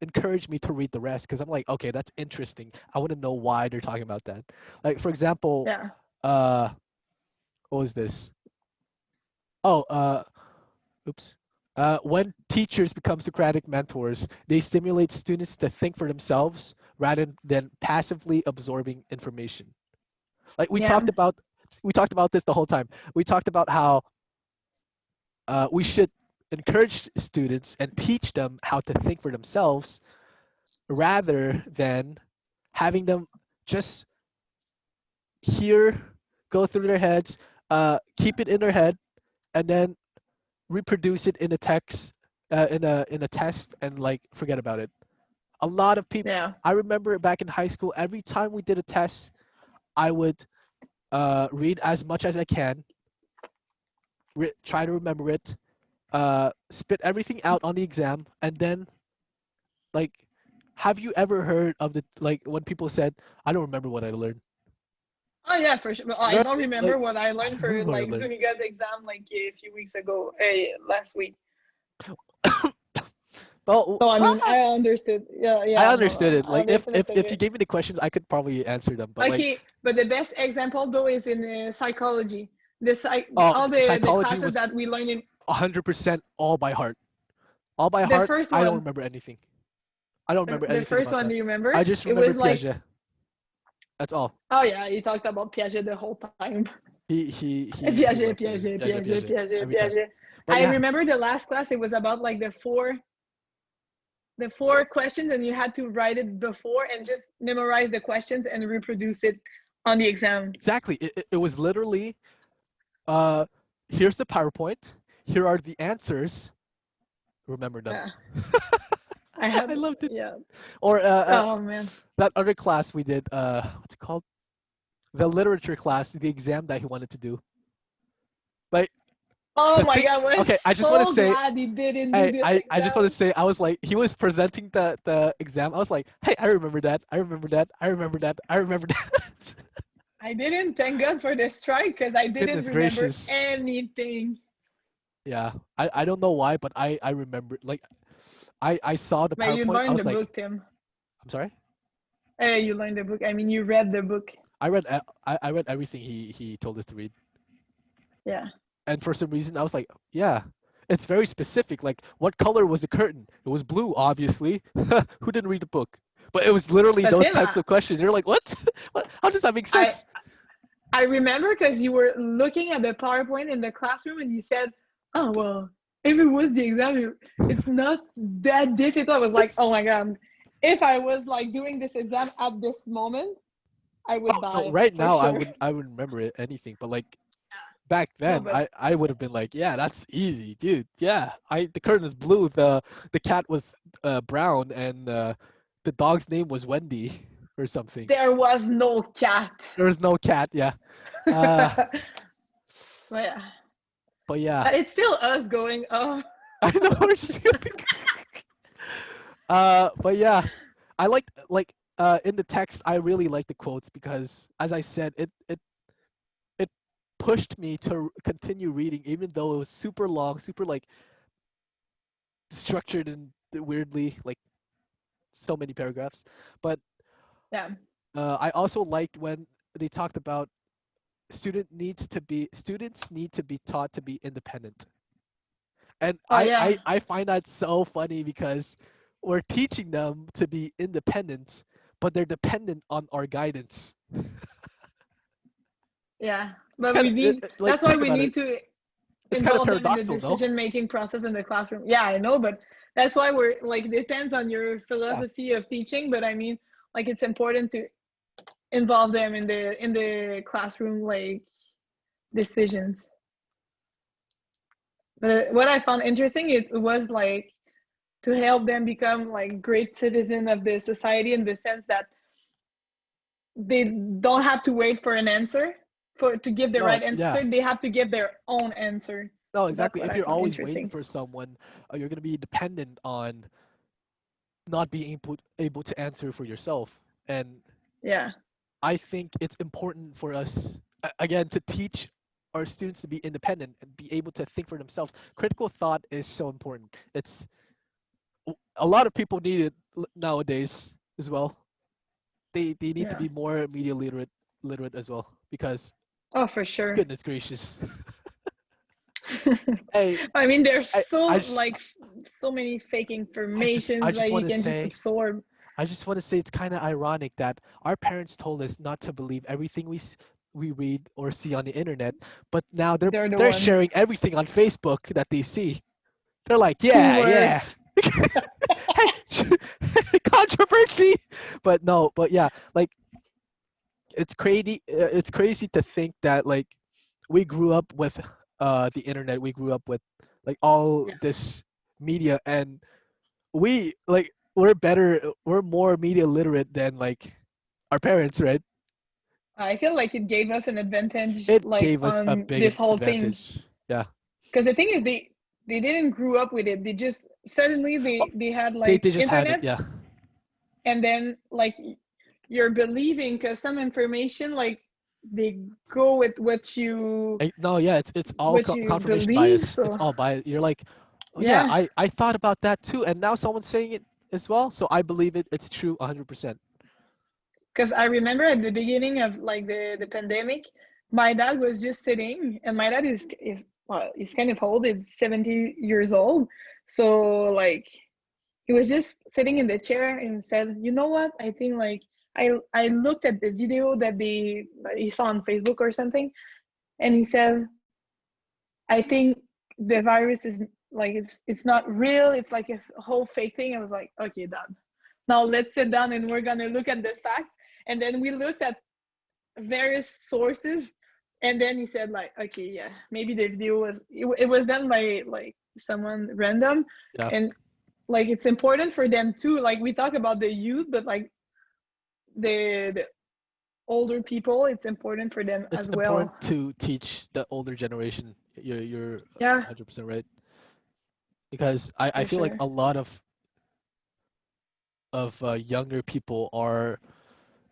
encourage me to read the rest because I'm like, okay, that's interesting. I want to know why they're talking about that. Like for example, yeah, uh, what was this? Oh, oops. When teachers become Socratic mentors, they stimulate students to think for themselves rather than passively absorbing information. Like yeah, we talked about this the whole time. We talked about how we should. encourage students and teach them how to think for themselves rather than having them just hear, go through their heads, keep it in their head, and then reproduce it in a text, in a test, and like forget about it. A lot of people. Yeah. I remember back in high school, every time we did a test, I would read as much as I can, try to remember it, spit everything out on the exam, and then like, have you ever heard of the like when people said, "I don't remember what I learned." Oh yeah, for sure. Well, You know I what don't I mean? remember Like, what I I learned don't for remember what I like learned. Zuniga's exam like a few weeks ago, last week. Well, So I mean, I understood. Yeah, I yeah, no, understood no, it. I Like, understood it if you perfect. gave me the questions, I could probably answer them. But like, Okay, but the best example though is in psychology. All the psychology classes was that we learn in 100% all by heart. All by the heart. first I don't one. remember anything. I don't remember The anything first about one, that. do you remember? I just It remember was like, Piaget. That's all. oh yeah, he talked about Piaget the whole time. He Piaget, loved Piaget. Piaget, Piaget, Piaget, Piaget Piaget, every time. Piaget. But I yeah, remember the last class. It was about like the four questions, and you had to write it before and just memorize the questions and reproduce it on the exam. exactly. It was literally, uh, here's the PowerPoint. Here are the answers. Remember them. Yeah, I I had, loved it. yeah. Or Oh man. that other class we did. What's it called? The literature class. The exam that he wanted to do. Like Oh the my thing. God, we're Okay, I just want to so say. glad he didn't do Hey, this I just want to exam. say I was like he was presenting the exam. I was like, hey, I remember that. I remember that. I remember that. I remember that. I didn't thank God for the strike because I didn't Goodness remember gracious. anything. Yeah. I don't know why, but I remember like I saw the But you PowerPoint. I learned was the like, book, Tim. I'm sorry. You learned the book. I mean, you read the book. I read everything he told us to read. Yeah. And for some reason I was like, yeah. It's very specific. Like, what color was the curtain? It was blue, obviously. Who didn't read the book? But it was literally But those Tim, types of questions. You're like, what? How does that make I sense? I remember because you were looking at the PowerPoint in the classroom and you said, "Oh well, if it was the exam, it's not that difficult." I was like, It's "Oh my God, if I was like doing this exam at this moment, I oh would no, die right for now sure." I wouldn't remember it, anything, but like back No, then but I would have been like, yeah, that's easy, dude. Yeah, I the curtain is blue, the cat was brown, and the dog's name was Wendy or something. there was no cat. There was no cat, yeah. Uh, But yeah, but yeah, it's still us going, "Oh, I know we're just gonna. But yeah, I like in the text I really like the quotes because as I said, it pushed me to continue reading even though it was super long, super like structured and weirdly like so many paragraphs. But yeah, I also liked when they talked about students need to be taught to be independent. And oh yeah, I find that so funny because we're teaching them to be independent, but they're dependent on our guidance. yeah." It's But kind we of need. like That's why think we about it. need to It's kind of involve them in the paradoxical, no? decision making process in the classroom. Yeah, I know, but that's why we're like, it depends on your Yeah. philosophy of teaching, but I mean, like, it's important to involve them in the classroom like decisions. But what I found interesting, it was like to help them become like great citizen of the society in the sense that they don't have to wait for an answer for to give the No, right answer. yeah. They have to give their own answer. No, That's exactly. what If I you're found always waiting interesting. for someone, you're going to be dependent on not being able to answer for yourself. And Yeah, I think it's important for us, again, to teach our students to be independent and be able to think for themselves. Critical thought is so important. It's a lot of people need it nowadays as well. They need to yeah. be more media literate as well because Oh, for sure. goodness gracious. Hey, I mean, there's I so I just like so many fake I informations just that want you to can just say absorb. I just want to say it's kind of ironic that our parents told us not to believe everything we read or see on the internet, but now They're the they're ones. sharing everything on Facebook that they see. They're like, Cool yeah, yeah. words. Hey, controversy. But no, but yeah, like it's crazy. It's crazy to think that like we grew up with the internet. We grew up with like all Yeah. this media, and we're better. We're more media literate than like our parents, right? I feel like it gave us an advantage, It like gave us a on big this whole thing. advantage. Yeah. Because the thing is, they didn't grew up with it. They just suddenly Oh, they had they like just had it. internet, Yeah. and then like you're believing because some information like they go with No, yeah, it's all what you confirmation believe. bias. It's So all bias. You're like, oh yeah, yeah, I thought about that too, and now someone's saying it as well, so I believe it. It's true, 100%. because I remember at the beginning of like the pandemic, my dad was just sitting, and my dad is well, he's kind of old. He's 70 years old, so like he was just sitting in the chair and said, "You know what? I think like I looked at the video that he saw on Facebook or something, and he said, I think the virus is like it's not real. It's like a whole fake thing." I was like, "Okay, dad. Now let's sit down and we're gonna look at the facts." And then we looked at various sources, and then he said like, "Okay, yeah, maybe the video it was done by like someone random, Yeah, and like it's important for them too. Like we talk about the youth, but like the older people, it's important for them it's as important well." to teach the older generation. You're Yeah, 100% right, because I for feel like sure. a lot of younger people are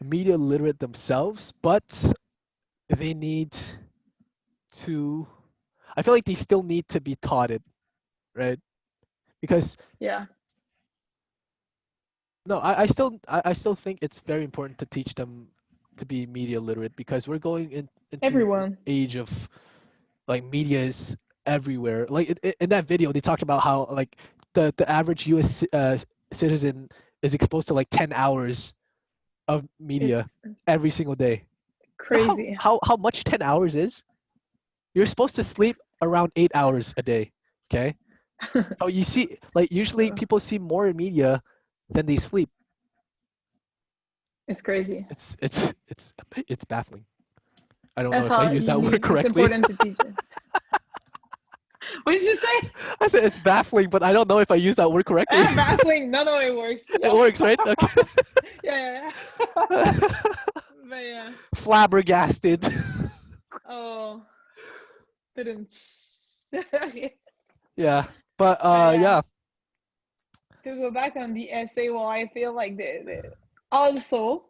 media literate themselves, but they need to. I feel like they still need to be taught it, right? Because Yeah, no, I still think it's very important to teach them to be media literate because we're going into an everyone. age of like media is everywhere. Like in that video, they talked about how like the average U.S. Citizen is exposed to like 10 hours of It's media every single day. You know crazy. how much 10 hours is? You're supposed to sleep It's around 8 hours a day. Okay, so you see, like usually uh, people see more media than they sleep. it's crazy. It's baffling. I don't know That's if I how used you that word need. It's correctly. important to teach it. What did you say? I said it's baffling, but I don't know if I used that word correctly. Ah, baffling. No, no, it works. It Yeah, works, right? Okay. yeah, yeah. But yeah. Flabbergasted. Oh, didn't. Yeah, but But yeah, yeah, to go back on the essay, well, I feel like the also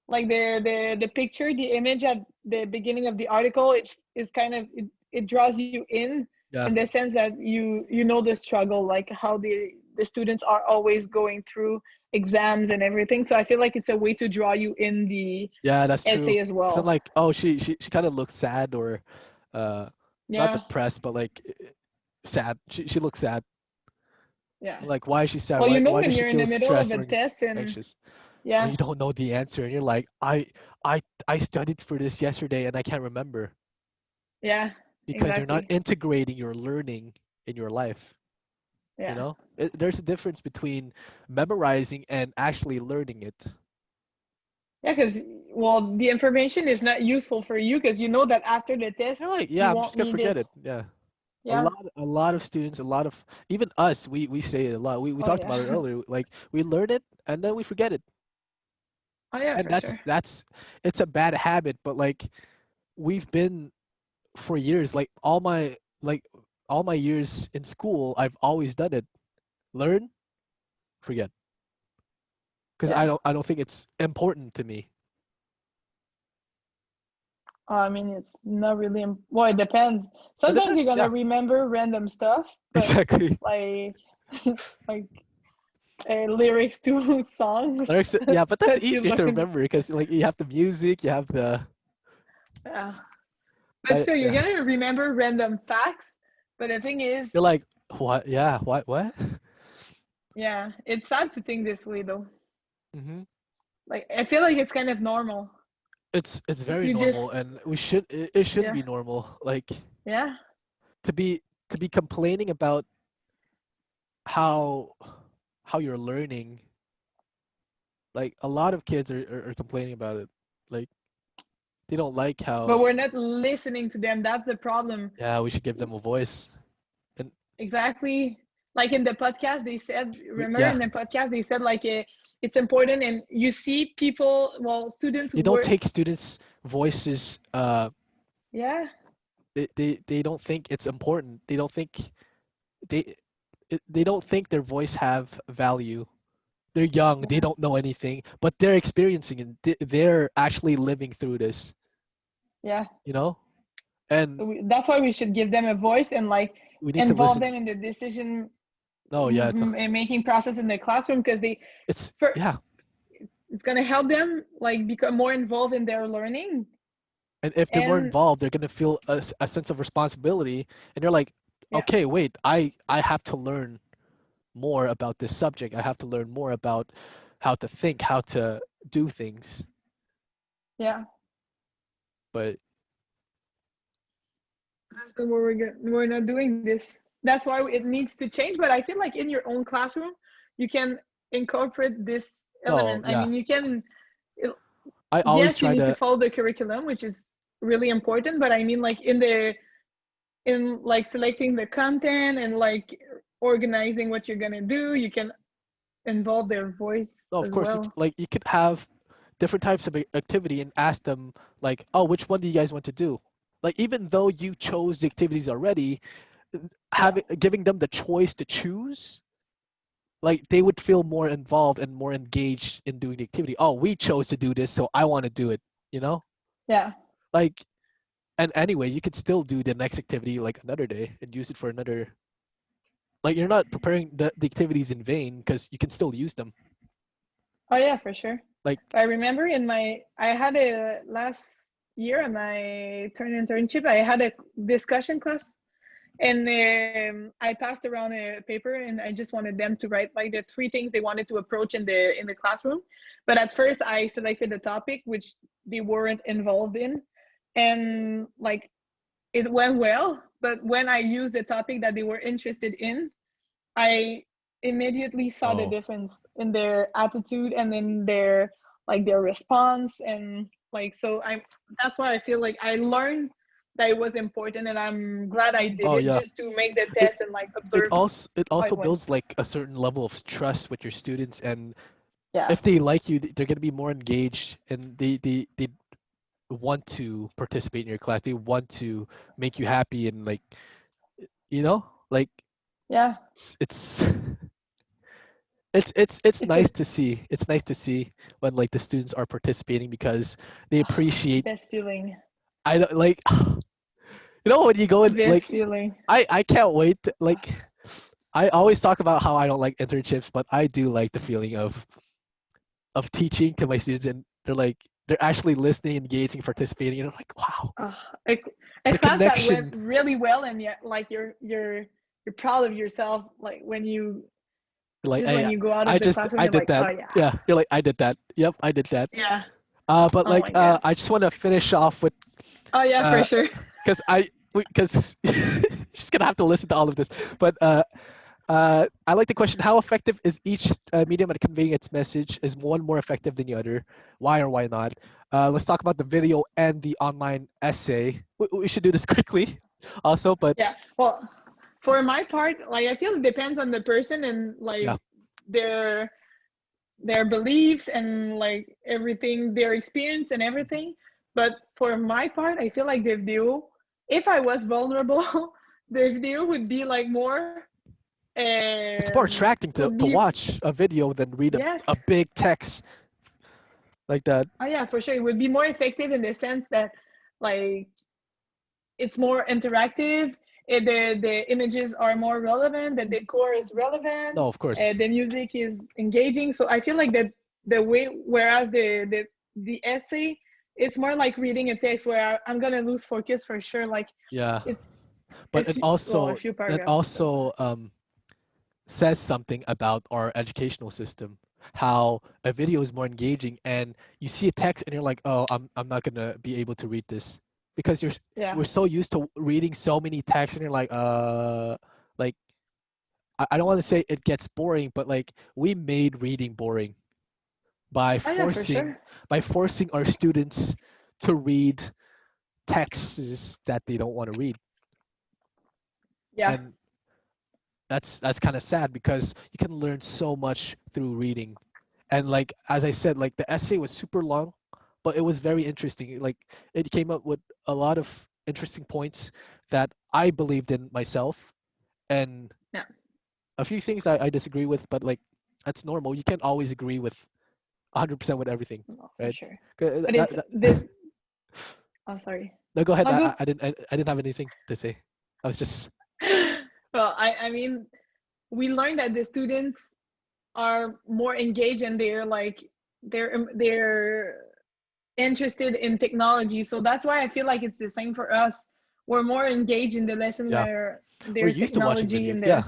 like the picture, the image at the beginning of the article, it is kind of it draws you in yeah, the sense that you know the struggle, like how the students are always going through exams and everything. So I feel like it's a way to draw you in the yeah. That's true. essay as Cause I'm well. like, oh, she kind of looks sad or, uh, not Yeah, depressed, but like sad. She looks sad. yeah. I'm like, why is she sad? Well, you know Why does when she you're in feel the middle of stressed a or test and anxious when yeah, you don't know the answer and you're like, I I studied for this yesterday and I can't remember yeah, because you're not exactly. integrating your learning in your life. You Yeah. know, there's a difference between memorizing and actually learning it. Yeah, because well, the information is not useful for you because you know that after the test You're like, yeah, you I'm won't just gonna need forget it. it. Yeah. Yeah. A lot of students, a lot of even us, we say it a lot. We Oh talked yeah. about it earlier. Like we learn it and then we forget it. Oh yeah, And for sure. that's it's a bad habit, but like we've been for years, like all my years in school, I've always done it. Learn, forget. Because Yeah. I don't think it's important to me. I mean, it's not really. Well, it depends. It Sometimes you're depends, gonna yeah. remember random stuff, but Exactly. like, like lyrics to songs Lyrics, yeah, but that's that you easier to learn. remember because like you have the music, you have the Yeah. But still, you're yeah. gonna remember random facts. But the thing is, You're like, what? Yeah, what? yeah, it's sad to think this way though. Hmm. Like, I feel like it's kind of normal. It's very You normal, just, and it shouldn't yeah, be normal. Like yeah, to be complaining about. how how you're learning. Like a lot of kids are complaining about it. Like they don't like But how, we're not listening to them. That's the problem. yeah, we should give them a voice. And Exactly. Like in the podcast, they said, remember yeah, in the podcast, they said like it's important. And you see people, well, students who they don't were, take students' voices. yeah, They don't think it's important. They don't think they they don't think their voice have value. They're young. They yeah, don't know anything, but they're experiencing it. They're actually living through this. yeah. You know, and So that's why we should give them a voice and like we need to involve listen. them in the decision Oh yeah, making process in the classroom because they, it's for yeah. it's gonna help them like become more involved in their learning. And if they're more And involved, they're gonna feel a sense of responsibility, and they're like, yeah, okay, wait, I have to learn more about this subject. I have to learn more about how to think, how to do things. yeah. But That's the way we're not doing this. That's why it needs to change. But I feel like in your own classroom, you can incorporate this no, element. I yeah, mean, you can, I always yes, you try need to to. follow the curriculum, which is really important. But I mean, like in like selecting the content and like organizing what you're gonna do, you can involve their voice No, of as course, well. you could have different types of activity and ask them like, oh, which one do you guys want to do? Like even though you chose the activities already, Yeah, having giving them the choice to choose, like they would feel more involved and more engaged in doing the activity. Oh, we chose to do this, so I want to do it, you know? yeah, Like, and anyway, you could still do the next activity like another day and use it for another. Like you're not preparing the activities in vain because you can still use them. oh yeah, for sure. Like, I remember I had a last year at my internship, I had a discussion class, and I passed around a paper, and I just wanted them to write like the three things they wanted to approach in the classroom. But at first, I selected a topic which they weren't involved in, and like it went well. But when I used the topic that they were interested in, I immediately saw the oh, difference in their attitude and in their like their response. And like so I that's why I feel like I learned that it was important, and I'm glad I did oh it yeah. just to make the It test and like observe it how also it went. builds like a certain level of trust with your students, and Yeah, if they like you, they're gonna be more engaged, and they want to participate in your class. They want to make you happy, and like like yeah. it's it's It's a nice to see. It's nice to see when like the students are participating because they appreciate. best feeling. I don't like when you go in Best like feeling. I can't wait like I always talk about how I don't like internships, but I do like the feeling of teaching to my students, and they're actually listening, engaging, participating, and I'm like, wow, uh, a, a the class that went connection. really well, and yet like you're proud of yourself like Like, when hey, you go out of the classroom, I you're did like, oh that. yeah, Yeah, you're like, I did that. Yep, I did that. yeah. But Oh like, my god. I just want to finish off with, Oh yeah, for uh, sure. because she's gonna have to listen to all of this. But I like the question: how effective is each medium at conveying its message? Is one more effective than the other? Why or why not? Let's talk about the video and the online essay. We should do this quickly, also. But Yeah. Well, for my part, like I feel it depends on the person and yeah, like their their beliefs and like everything, their experience and everything. But for my part, I feel like the video, if I was vulnerable, the video would be like more it's more attracting would to be watch a video than read yes. a big text like that. Oh yeah, for sure. It would be more effective in the sense that like it's more interactive. The images are more relevant. The decor is relevant. No, of course. The music is engaging. So I feel like that the way, whereas the essay, it's more like reading a text where I'm gonna lose focus for sure. Like Yeah, it's but a few it paragraphs. So also says something about our educational system. How a video is more engaging, and you see a text, and you're like, oh, I'm not gonna be able to read this because yeah, we're so used to reading so many texts, and you're like I don't want to say it gets boring, but like we made reading boring by Oh yeah, for forcing sure. our students to read texts that they don't want to read. Yeah. And that's kind of sad because you can learn so much through reading. And like as I said, like the essay was super long, but it was very interesting. Like it came up with a lot of interesting points that I believed in myself, and Yeah. a few things I disagree with, but like that's normal. You can't always agree with 100% with everything, No, for right? sure. 'Cause But it's the. Oh, sorry. No, go ahead. No, go. I didn't have anything to say. I was just Well, I mean, we learned that the students are more engaged and they're like they're interested in technology. So that's why I feel like it's the same for us. We're more engaged in the lesson yeah. where We're there's used to watching technology videos. in Yeah. there.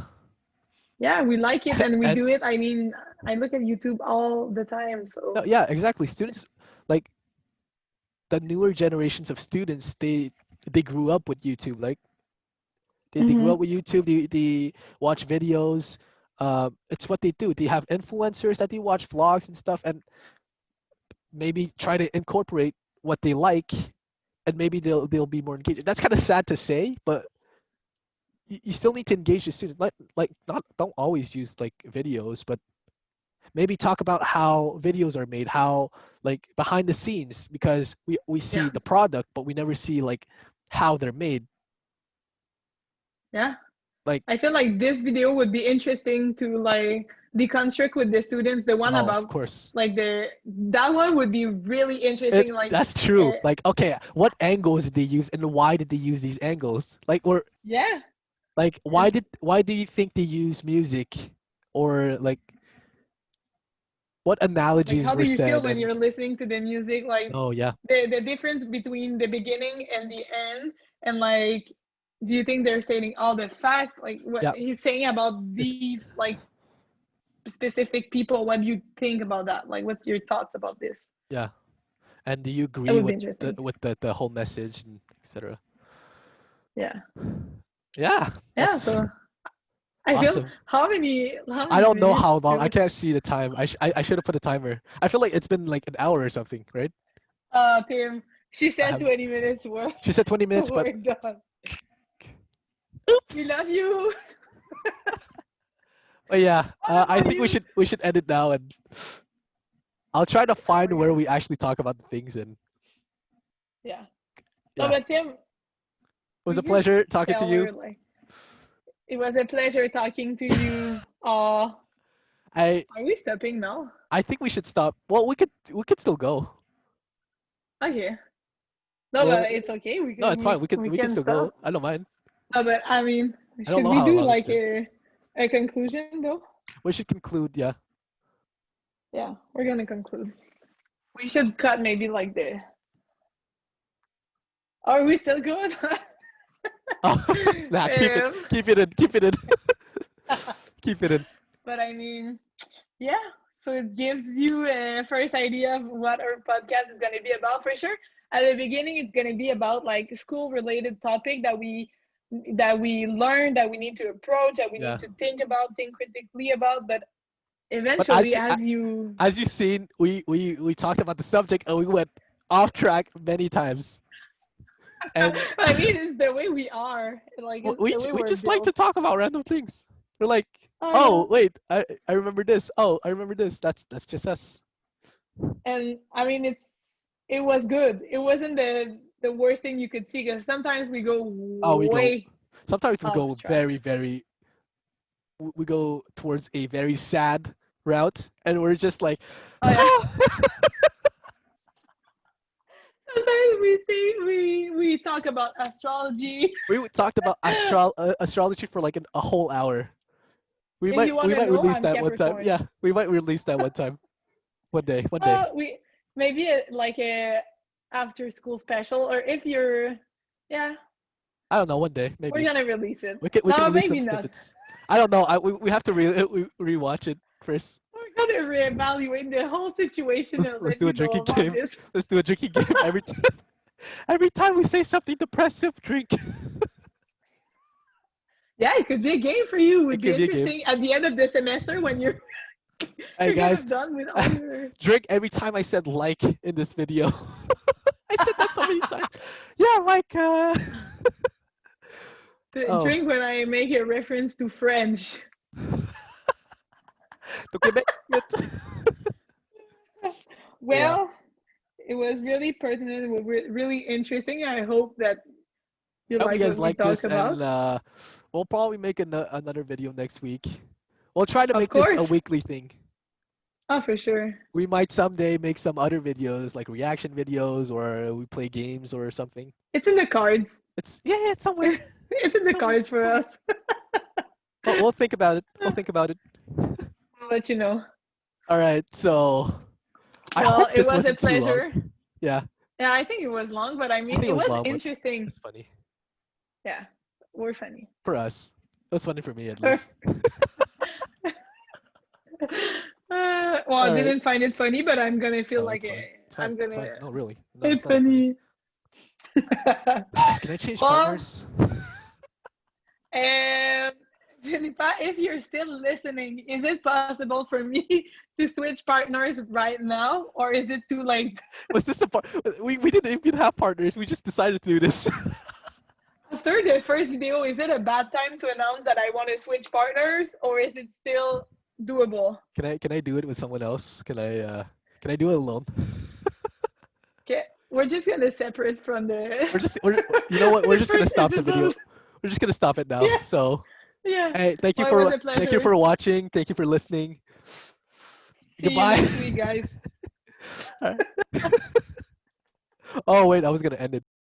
Yeah, we like it and we And do it. I mean, I look at YouTube all the time. no, So yeah, exactly. Students like the newer generations of students, they grew up with YouTube. Like they grew hmm up with YouTube. They watch videos. It's what they do. They have influencers that they watch vlogs and stuff, and maybe try to incorporate what they like, and maybe they'll be more engaged. That's kind of sad to say, but you still need to engage the students. Like not don't always use like videos, but maybe talk about how videos are made, how like behind the scenes, because we see yeah, the product, but we never see like how they're made. yeah. Like I feel like this video would be interesting to like deconstruct with the students. The one oh, of about course. like the that one would be really interesting. Like, That's true. uh, Like okay, what angles did they use and why did they use these angles? Like or yeah, like and why do you think they use music, or like what like analogies how do were you feel said? when And you're listening to the music? Like oh yeah. the difference between the beginning and the end, and like, do you think they're stating all the facts? Like what Yeah. he's saying about It's these like specific people? What do you think about that? Like, what's your thoughts about this? yeah. And do you That agree would be interesting. with the whole message and etc.? Yeah, Yeah, yeah. that's So I feel awesome. how I many don't know minutes how long. do I we? can't see the time. I should have put a timer. I feel like it's been like an hour or something, right? Tim, she I said have. 20 minutes work. She said 20 minutes, but We're done. We oops. love you. But yeah, What I about think you? we should end it now, and I'll try to Yeah, find we're where gonna. we actually talk about the things. And Yeah. No, yeah, but it Tim, was we a could pleasure talking to tell you. her like it was a pleasure talking to you. I Are we stopping now? I think we should stop. Well, we could still go. Okay. No, but Well, it's okay. no, it's fine. We We can can still go. stop. I don't mind. No, but I mean, I don't should know we how do long it's like been. a conclusion though? We should conclude. Yeah. Yeah, we're gonna conclude. We should cut maybe like the. Are we still going? Oh, nah, um, keep it in, keep it in, keep it in. but I mean, yeah. So it gives you a first idea of what our podcast is gonna be about for sure. At the beginning, it's gonna be about like school related topic that we learn, that we need to approach, that we need Yeah. to think about, think critically about. But But eventually, as you, as you've seen, we talked about the subject and we went off track many times. And I mean, it's the way we are. Like it's the way we we're just like to built. talk about random things. We're like, Oh yeah. oh wait, I remember this. Oh, I remember this. That's just us. And I mean, it was good. It wasn't the worst thing you could see because sometimes we go Oh, we go. way Sometimes we off go track. we go towards a very sad route, and we're just like, Oh yeah. oh. Sometimes we think we talk about astrology. Talked about astrology for like a whole hour. If you want We to might know, release I'm that one time. Capricorn. Yeah, we might release that one time. One day. We maybe like a after school special, or if you're, yeah, I don't know. One day, we're maybe gonna release it. we can No, release some maybe not. snippets. I don't know. We have to rewatch it first. We're gonna reevaluate the whole situation and Let's let do a you know drinking about game. this. Let's do a drinking game every time. Every time we say something depressive, drink. Yeah, it could be a game for you. It Would be could be a game. interesting at the end of the semester when you're Hey you're kind guys, of done with all your drink every time I said like in this video. I said that so many times. Yeah, like oh, drink when I make a reference to French. to Quebec. Yeah. Well, it was really pertinent, really interesting. I hope that you I hope you like guys what we like talk this, about. and we'll probably make another video next week. We'll try to Of make this a course. weekly thing. Oh, for sure. We might someday make some other videos, like reaction videos, or we play games or something. It's in the cards. It's yeah, it's somewhere, It's in the somewhere, cards for somewhere. us. But we'll think about it. We'll think about it. I'll let you know. All right. So I Well, hope it this was a wasn't too long. pleasure. Yeah, Yeah, I think it was long, but I I mean, think it it was was long, but interesting. it's funny Yeah, we're funny. for us. It was funny for me at least. Well, I All right. didn't find it funny, but I'm gonna feel Oh, like it's fine. It's fine. I'm It's fine. gonna. No, really. No, It's it's not that funny. funny. Can I change Well, partners? Philippa, if you're still listening, is it possible for me to switch partners right now, or is it too late? Was this a part? We didn't even have partners. We just decided to do this. After the first video, is it a bad time to announce that I want to switch partners, or is it still doable? Can I do it with someone else? Can I do it alone? Okay, we're just gonna separate from the We're you know what? We're the just gonna first stop the video. episode. We're just gonna stop it now. Yeah, So, yeah. hey, Well, it was a thank you pleasure. for watching. Thank you for listening. See you Goodbye. next week, guys. All right. Oh wait, I was gonna end it.